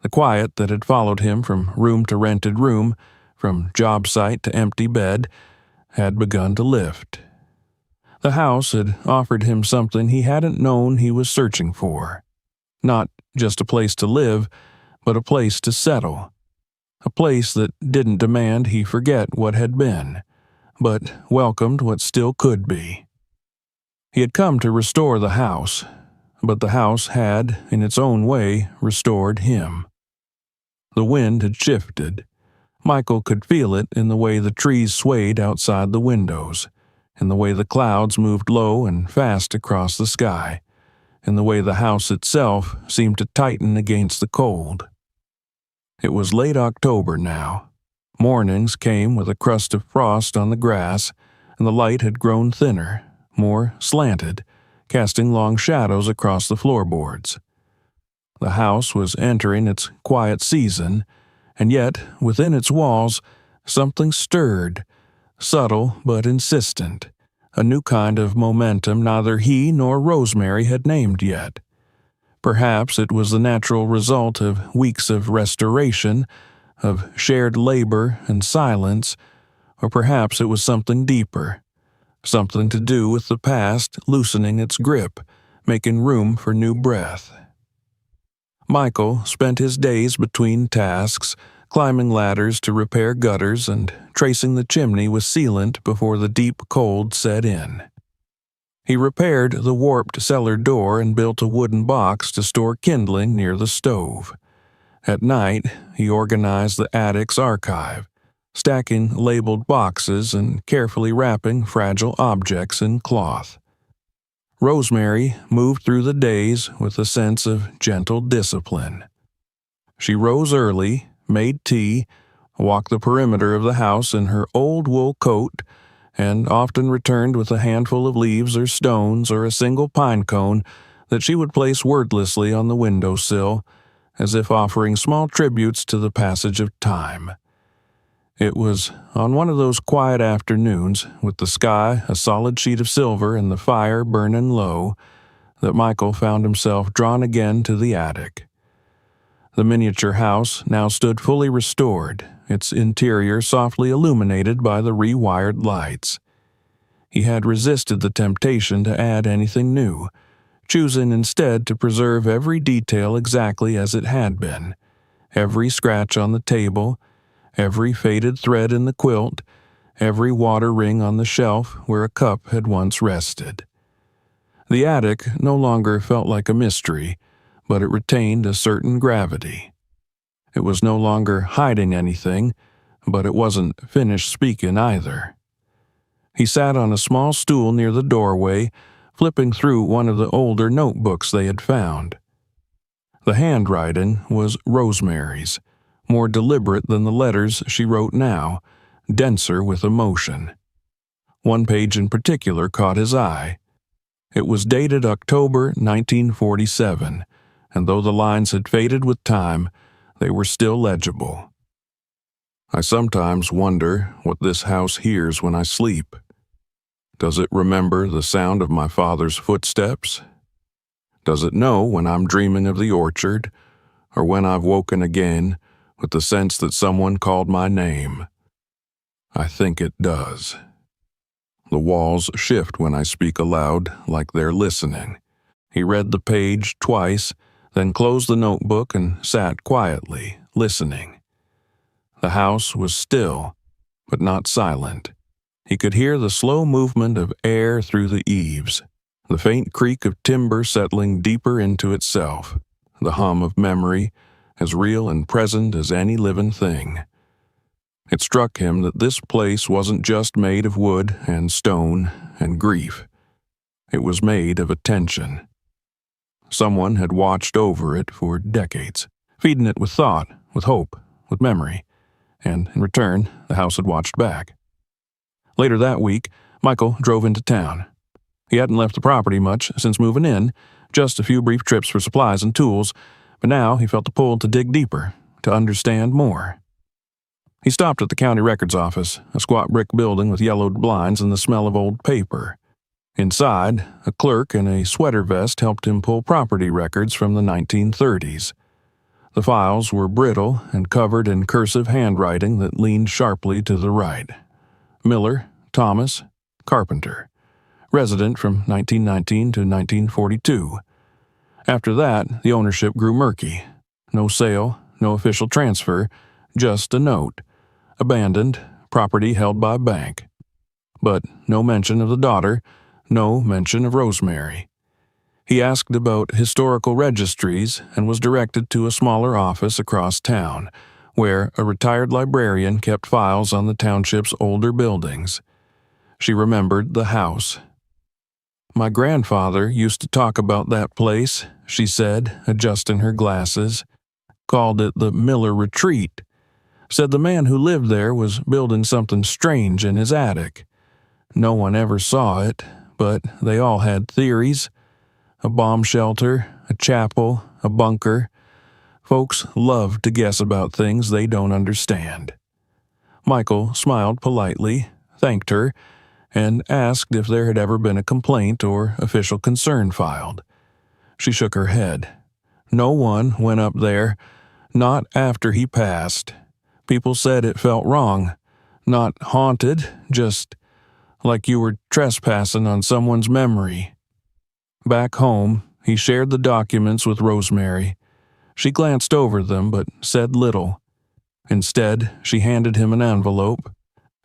the quiet that had followed him from room to rented room, from job site to empty bed, had begun to lift. The house had offered him something he hadn't known he was searching for. Not just a place to live, but a place to settle. A place that didn't demand he forget what had been, but welcomed what still could be. He had come to restore the house, but the house had, in its own way, restored him. The wind had shifted. Michael could feel it in the way the trees swayed outside the windows, in the way the clouds moved low and fast across the sky, in the way the house itself seemed to tighten against the cold. It was late October now. Mornings came with a crust of frost on the grass, and the light had grown thinner, more slanted, casting long shadows across the floorboards. The house was entering its quiet season, and yet, within its walls, something stirred, subtle but insistent, a new kind of momentum neither he nor Rosemary had named yet. Perhaps it was the natural result of weeks of restoration, of shared labor and silence, or perhaps it was something deeper, something to do with the past loosening its grip, making room for new breath. Michael spent his days between tasks, climbing ladders to repair gutters and tracing the chimney with sealant before the deep cold set in. He repaired the warped cellar door and built a wooden box to store kindling near the stove. At night, he organized the attic's archive, stacking labeled boxes and carefully wrapping fragile objects in cloth. Rosemary moved through the days with a sense of gentle discipline. She rose early, made tea, walked the perimeter of the house in her old wool coat, and often returned with a handful of leaves or stones or a single pine cone that she would place wordlessly on the windowsill, as if offering small tributes to the passage of time. It was on one of those quiet afternoons, with the sky a solid sheet of silver and the fire burning low, that Michael found himself drawn again to the attic. The miniature house now stood fully restored, its interior softly illuminated by the rewired lights. He had resisted the temptation to add anything new, choosing instead to preserve every detail exactly as it had been, every scratch on the table, every faded thread in the quilt, every water ring on the shelf where a cup had once rested. The attic no longer felt like a mystery, but it retained a certain gravity. It was no longer hiding anything, but it wasn't finished speaking either. He sat on a small stool near the doorway, flipping through one of the older notebooks they had found. The handwriting was Rosemary's, more deliberate than the letters she wrote now, denser with emotion. One page in particular caught his eye. It was dated October 1947, and though the lines had faded with time, they were still legible. I sometimes wonder what this house hears when I sleep. Does it remember the sound of my father's footsteps? Does it know when I'm dreaming of the orchard, or when I've woken again with the sense that someone called my name? I think it does. The walls shift when I speak aloud, like they're listening. He read the page twice, then closed the notebook and sat quietly, listening. The house was still, but not silent. He could hear the slow movement of air through the eaves, the faint creak of timber settling deeper into itself, the hum of memory, as real and present as any living thing. It struck him that this place wasn't just made of wood and stone and grief. It was made of attention. Someone had watched over it for decades, feeding it with thought, with hope, with memory, and in return, the house had watched back. Later that week, Michael drove into town. He hadn't left the property much since moving in, just a few brief trips for supplies and tools, but now he felt the pull to dig deeper, to understand more. He stopped at the county records office, a squat brick building with yellowed blinds and the smell of old paper. Inside, a clerk in a sweater vest helped him pull property records from the 1930s. The files were brittle and covered in cursive handwriting that leaned sharply to the right. Miller, Thomas, Carpenter. Resident from 1919 to 1942. After that, the ownership grew murky. No sale, no official transfer, just a note. Abandoned, property held by a bank. But no mention of the daughter, no mention of Rosemary. He asked about historical registries and was directed to a smaller office across town, where a retired librarian kept files on the township's older buildings. She remembered the house. "My grandfather used to talk about that place," she said, adjusting her glasses. "Called it the Miller Retreat. Said the man who lived there was building something strange in his attic. No one ever saw it, but they all had theories. A bomb shelter, a chapel, a bunker. Folks love to guess about things they don't understand." Michael smiled politely, thanked her, and asked if there had ever been a complaint or official concern filed. She shook her head. "No one went up there, not after he passed. People said it felt wrong. Not haunted, just like you were trespassing on someone's memory." Back home, he shared the documents with Rosemary. She glanced over them but said little. Instead, she handed him an envelope,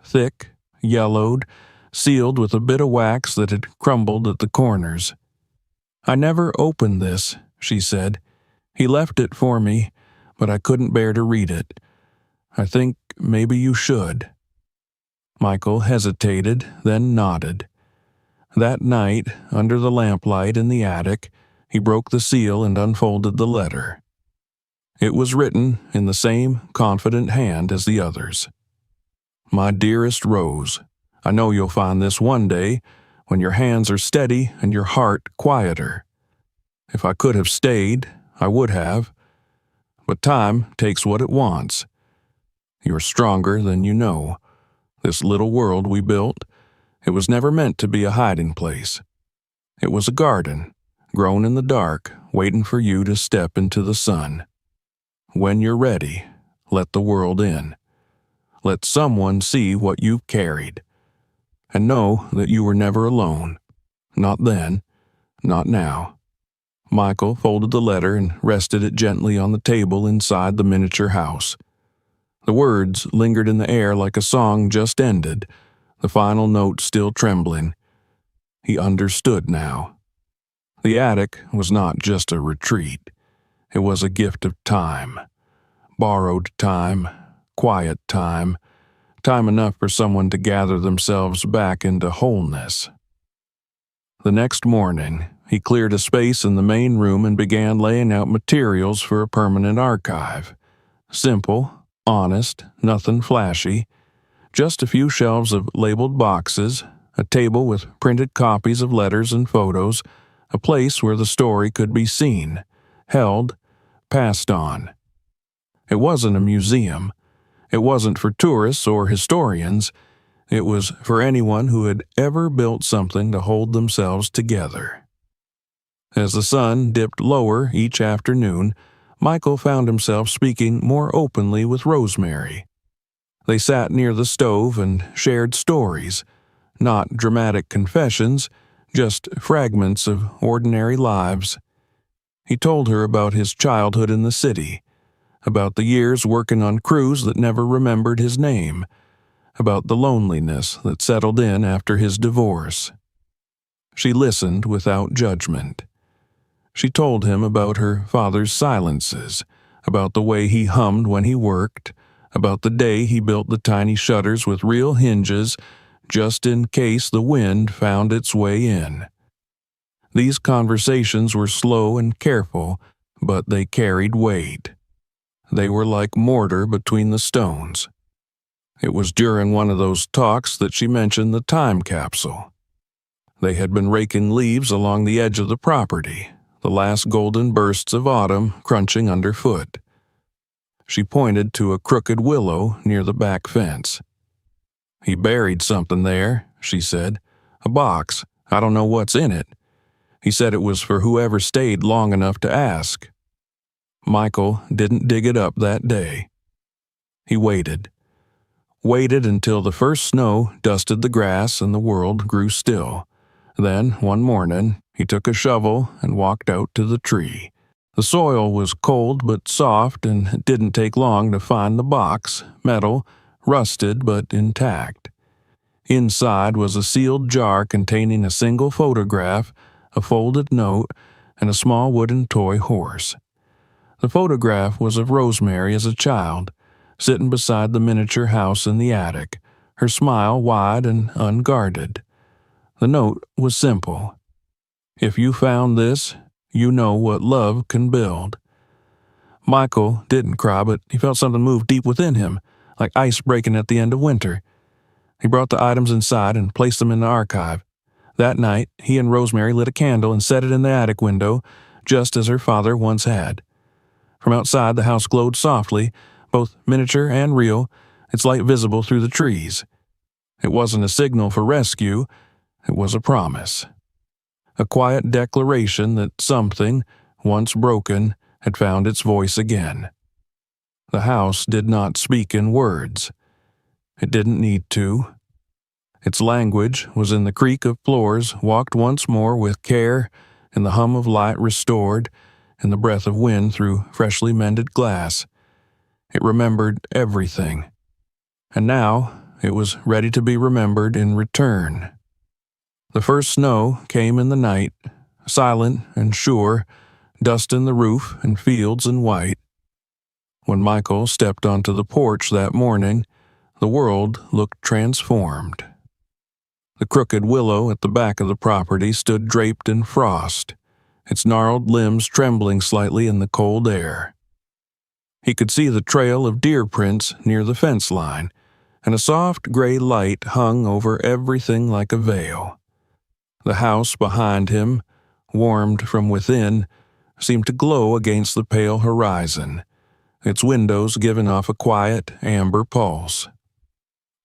thick, yellowed, sealed with a bit of wax that had crumbled at the corners. "I never opened this," she said. "He left it for me, but I couldn't bear to read it. I think maybe you should." Michael hesitated, then nodded. That night, under the lamplight in the attic, he broke the seal and unfolded the letter. It was written in the same confident hand as the others. "My dearest Rose, I know you'll find this one day when your hands are steady and your heart quieter. If I could have stayed, I would have. But time takes what it wants. You're stronger than you know. This little world we built, it was never meant to be a hiding place. It was a garden, grown in the dark, waiting for you to step into the sun. When you're ready, let the world in. Let someone see what you've carried. And know that you were never alone. Not then, not now." Michael folded the letter and rested it gently on the table inside the miniature house. The words lingered in the air like a song just ended, the final note still trembling. He understood now. The attic was not just a retreat. It was a gift of time. Borrowed time, quiet time, time enough for someone to gather themselves back into wholeness. The next morning, he cleared a space in the main room and began laying out materials for a permanent archive. Simple, honest, nothing flashy. Just a few shelves of labeled boxes, a table with printed copies of letters and photos, a place where the story could be seen, held, passed on. It wasn't a museum. It wasn't for tourists or historians. It was for anyone who had ever built something to hold themselves together. As the sun dipped lower each afternoon, Michael found himself speaking more openly with Rosemary. They sat near the stove and shared stories, not dramatic confessions, just fragments of ordinary lives. He told her about his childhood in the city, about the years working on crews that never remembered his name, about the loneliness that settled in after his divorce. She listened without judgment. She told him about her father's silences, about the way he hummed when he worked, about the day he built the tiny shutters with real hinges just in case the wind found its way in. These conversations were slow and careful, but they carried weight. They were like mortar between the stones. It was during one of those talks that she mentioned the time capsule. They had been raking leaves along the edge of the property, the last golden bursts of autumn crunching underfoot. She pointed to a crooked willow near the back fence. "He buried something there," she said. "A box. I don't know what's in it. He said it was for whoever stayed long enough to ask." Michael didn't dig it up that day. He waited until the first snow dusted the grass and the world grew still. Then, one morning, he took a shovel and walked out to the tree. The soil was cold but soft, and it didn't take long to find the box, metal, rusted but intact. Inside was a sealed jar containing a single photograph, a folded note, and a small wooden toy horse. The photograph was of Rosemary as a child, sitting beside the miniature house in the attic, her smile wide and unguarded. The note was simple. "If you found this, you know what love can build." Michael didn't cry, but he felt something move deep within him, like ice breaking at the end of winter. He brought the items inside and placed them in the archive. That night, he and Rosemary lit a candle and set it in the attic window, just as her father once had. From outside, the house glowed softly, both miniature and real, its light visible through the trees. It wasn't a signal for rescue, it was a promise. A quiet declaration that something, once broken, had found its voice again. The house did not speak in words. It didn't need to. Its language was in the creak of floors walked once more with care, in the hum of light restored, in the breath of wind through freshly mended glass. It remembered everything. And now it was ready to be remembered in return. The first snow came in the night, silent and sure, dust in the roof and fields in white. When Michael stepped onto the porch that morning, the world looked transformed. The crooked willow at the back of the property stood draped in frost, its gnarled limbs trembling slightly in the cold air. He could see the trail of deer prints near the fence line, and a soft gray light hung over everything like a veil. The house behind him, warmed from within, seemed to glow against the pale horizon, its windows giving off a quiet, amber pulse.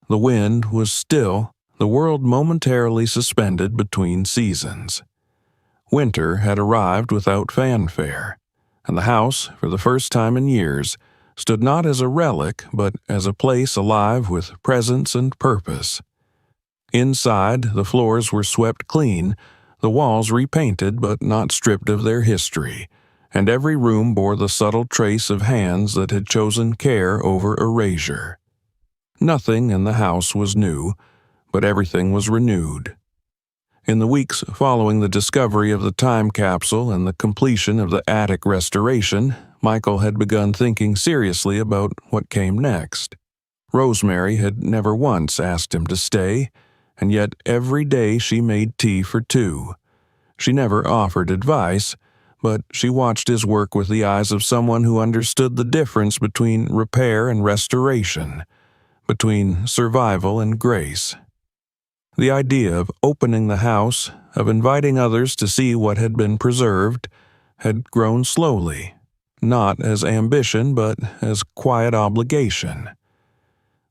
The wind was still, the world momentarily suspended between seasons. Winter had arrived without fanfare, and the house, for the first time in years, stood not as a relic but as a place alive with presence and purpose. Inside, the floors were swept clean, the walls repainted but not stripped of their history, and every room bore the subtle trace of hands that had chosen care over erasure. Nothing in the house was new, but everything was renewed. In the weeks following the discovery of the time capsule and the completion of the attic restoration, Michael had begun thinking seriously about what came next. Rosemary had never once asked him to stay, and yet every day she made tea for two. She never offered advice, but she watched his work with the eyes of someone who understood the difference between repair and restoration, between survival and grace. The idea of opening the house, of inviting others to see what had been preserved, had grown slowly, not as ambition but as quiet obligation.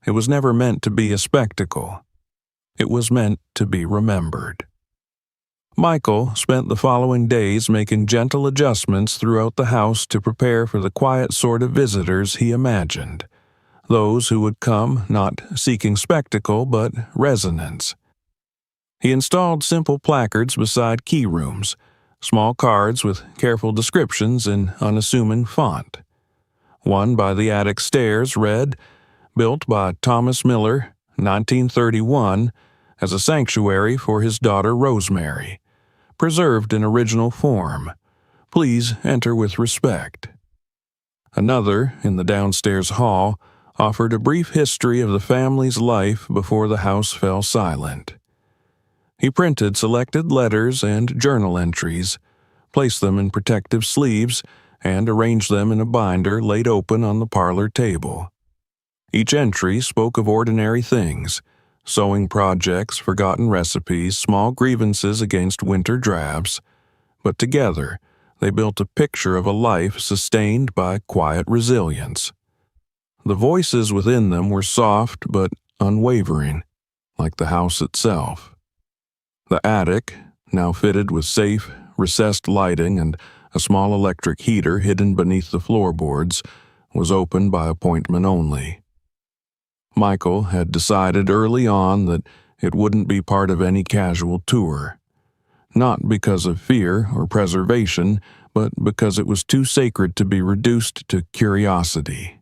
It was never meant to be a spectacle. It was meant to be remembered. Michael spent the following days making gentle adjustments throughout the house to prepare for the quiet sort of visitors he imagined, those who would come not seeking spectacle but resonance. He installed simple placards beside key rooms, small cards with careful descriptions in unassuming font. One by the attic stairs read, "Built by Thomas Miller, 1931, as a sanctuary for his daughter Rosemary. Preserved in original form. Please enter with respect." Another, in the downstairs hall, offered a brief history of the family's life before the house fell silent. He printed selected letters and journal entries, placed them in protective sleeves, and arranged them in a binder laid open on the parlor table. Each entry spoke of ordinary things: sewing projects, forgotten recipes, small grievances against winter drafts, but together they built a picture of a life sustained by quiet resilience. The voices within them were soft but unwavering, like the house itself. The attic, now fitted with safe, recessed lighting and a small electric heater hidden beneath the floorboards, was open by appointment only. Michael had decided early on that it wouldn't be part of any casual tour. Not because of fear or preservation, but because it was too sacred to be reduced to curiosity.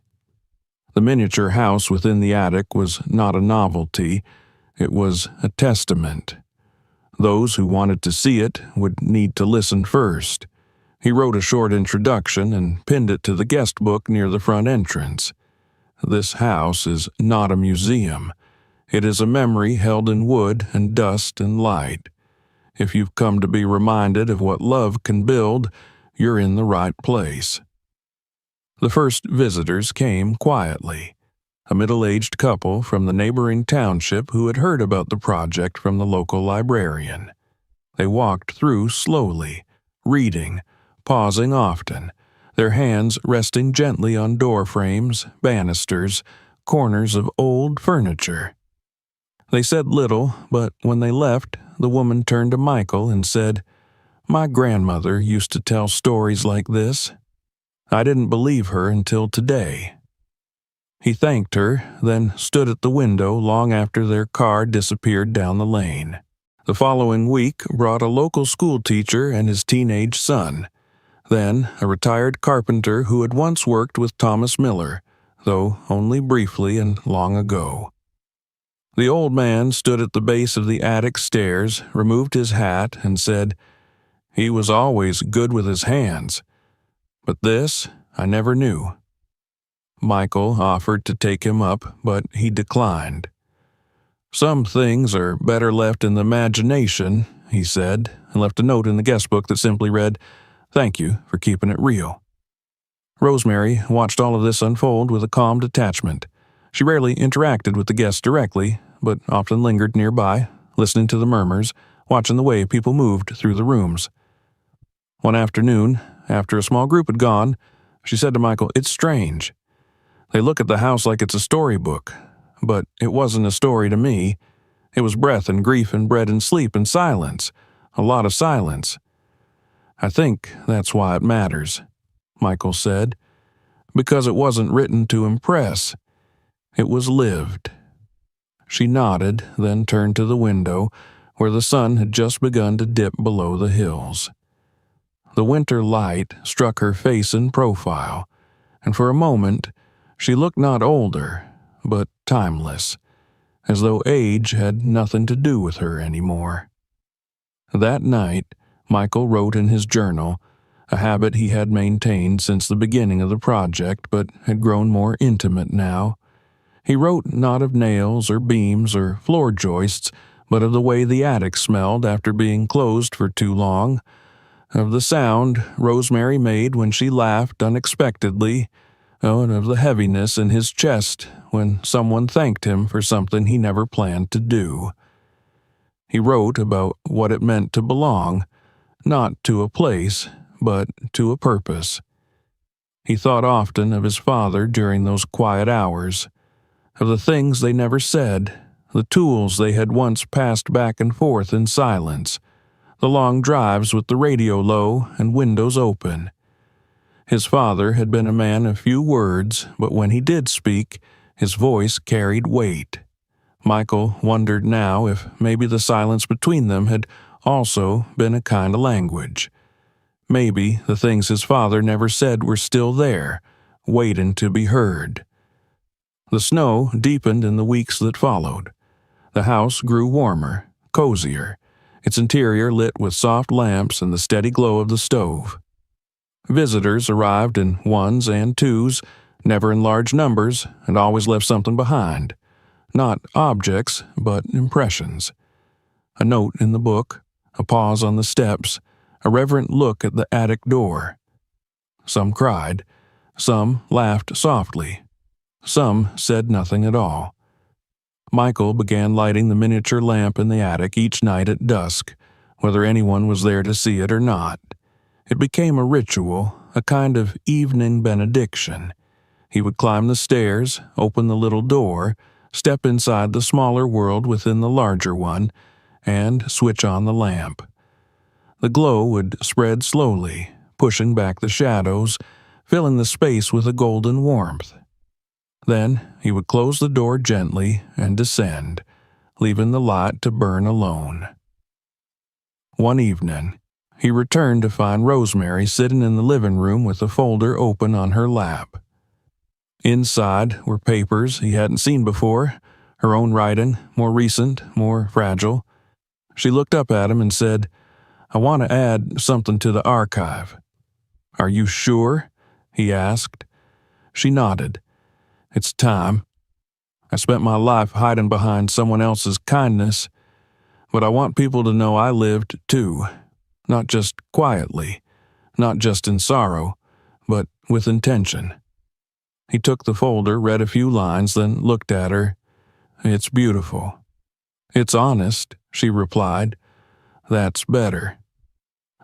The miniature house within the attic was not a novelty. It was a testament. Those who wanted to see it would need to listen first. He wrote a short introduction and pinned it to the guest book near the front entrance. This house is not a museum. It is a memory held in wood and dust and light. If you've come to be reminded of what love can build, you're in the right place. The first visitors came quietly. A middle-aged couple from the neighboring township who had heard about the project from the local librarian. They walked through slowly, reading, pausing often, their hands resting gently on door frames, banisters, corners of old furniture. They said little, but when they left, the woman turned to Michael and said, "My grandmother used to tell stories like this. I didn't believe her until today." He thanked her, then stood at the window long after their car disappeared down the lane. The following week brought a local school teacher and his teenage son, then a retired carpenter who had once worked with Thomas Miller, though only briefly and long ago. The old man stood at the base of the attic stairs, removed his hat, and said, "He was always good with his hands. But this, I never knew." Michael offered to take him up, but he declined. "Some things are better left in the imagination," he said, and left a note in the guest book that simply read, "Thank you for keeping it real." Rosemary watched all of this unfold with a calm detachment. She rarely interacted with the guests directly, but often lingered nearby, listening to the murmurs, watching the way people moved through the rooms. One afternoon, after a small group had gone, she said to Michael, "It's strange. They look at the house like it's a storybook, but it wasn't a story to me. It was breath and grief and bread and sleep and silence, a lot of silence. I think that's why it matters," Michael said, "because it wasn't written to impress. It was lived." She nodded, then turned to the window, where the sun had just begun to dip below the hills. The winter light struck her face and profile, and for a moment she looked not older, but timeless, as though age had nothing to do with her anymore. That night, Michael wrote in his journal, a habit he had maintained since the beginning of the project but had grown more intimate now. He wrote not of nails or beams or floor joists, but of the way the attic smelled after being closed for too long, of the sound Rosemary made when she laughed unexpectedly, and of the heaviness in his chest when someone thanked him for something he never planned to do. He wrote about what it meant to belong, not to a place, but to a purpose. He thought often of his father during those quiet hours, of the things they never said, the tools they had once passed back and forth in silence, the long drives with the radio low and windows open. His father had been a man of few words, but when he did speak, his voice carried weight. Michael wondered now if maybe the silence between them had also been a kind of language. Maybe the things his father never said were still there, waiting to be heard. The snow deepened in the weeks that followed. The house grew warmer, cozier, its interior lit with soft lamps and the steady glow of the stove. Visitors arrived in ones and twos, never in large numbers, and always left something behind. Not objects, but impressions. A note in the book, a pause on the steps, a reverent look at the attic door. Some cried, some laughed softly, some said nothing at all. Michael began lighting the miniature lamp in the attic each night at dusk, whether anyone was there to see it or not. It became a ritual, a kind of evening benediction. He would climb the stairs, open the little door, step inside the smaller world within the larger one, and switch on the lamp. The glow would spread slowly, pushing back the shadows, filling the space with a golden warmth. Then he would close the door gently and descend, leaving the light to burn alone. One evening, he returned to find Rosemary sitting in the living room with a folder open on her lap. Inside were papers he hadn't seen before, her own writing, more recent, more fragile. She looked up at him and said, "I want to add something to the archive." "Are you sure?" he asked. She nodded. "It's time. I spent my life hiding behind someone else's kindness, but I want people to know I lived too, not just quietly, not just in sorrow, but with intention." He took the folder, read a few lines, then looked at her. "It's beautiful." "It's honest," she replied. "That's better."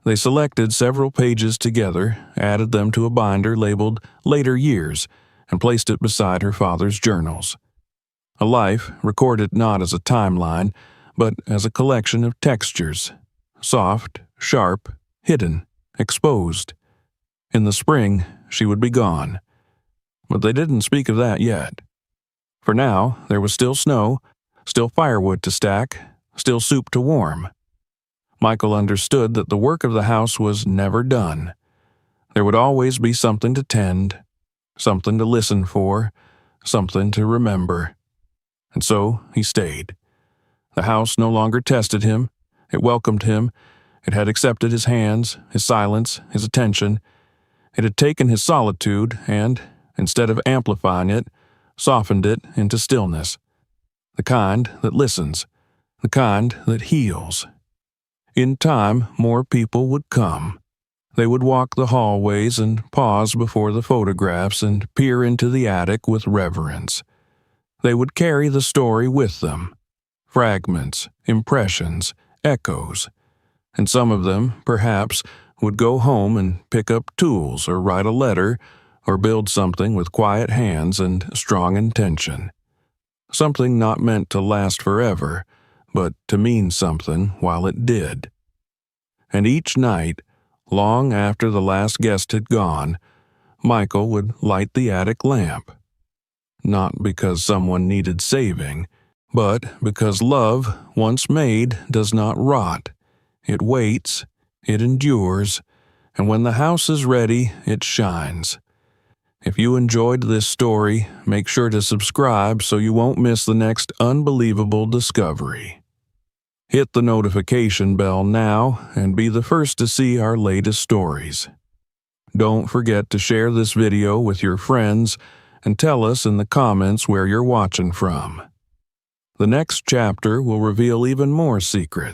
They selected several pages together, added them to a binder labeled Later Years, and placed it beside her father's journals. A life recorded not as a timeline, but as a collection of textures, soft, sharp, hidden, exposed. In the spring, she would be gone. But they didn't speak of that yet. For now, there was still snow, still firewood to stack, still soup to warm. Michael understood that the work of the house was never done. There would always be something to tend, something to listen for, something to remember. And so he stayed. The house no longer tested him. It welcomed him. It had accepted his hands, his silence, his attention. It had taken his solitude and, instead of amplifying it, softened it into stillness. The kind that listens. The kind that heals. In time, more people would come. They would walk the hallways and pause before the photographs and peer into the attic with reverence. They would carry the story with them. Fragments, impressions, echoes. And some of them, perhaps, would go home and pick up tools or write a letter or build something with quiet hands and strong intention. Something not meant to last forever, but to mean something while it did. And each night, long after the last guest had gone, Michael would light the attic lamp. Not because someone needed saving, but because love, once made, does not rot. It waits, it endures, and when the house is ready, it shines. If you enjoyed this story, make sure to subscribe so you won't miss the next unbelievable discovery. Hit the notification bell now and be the first to see our latest stories. Don't forget to share this video with your friends and tell us in the comments where you're watching from. The next chapter will reveal even more secrets.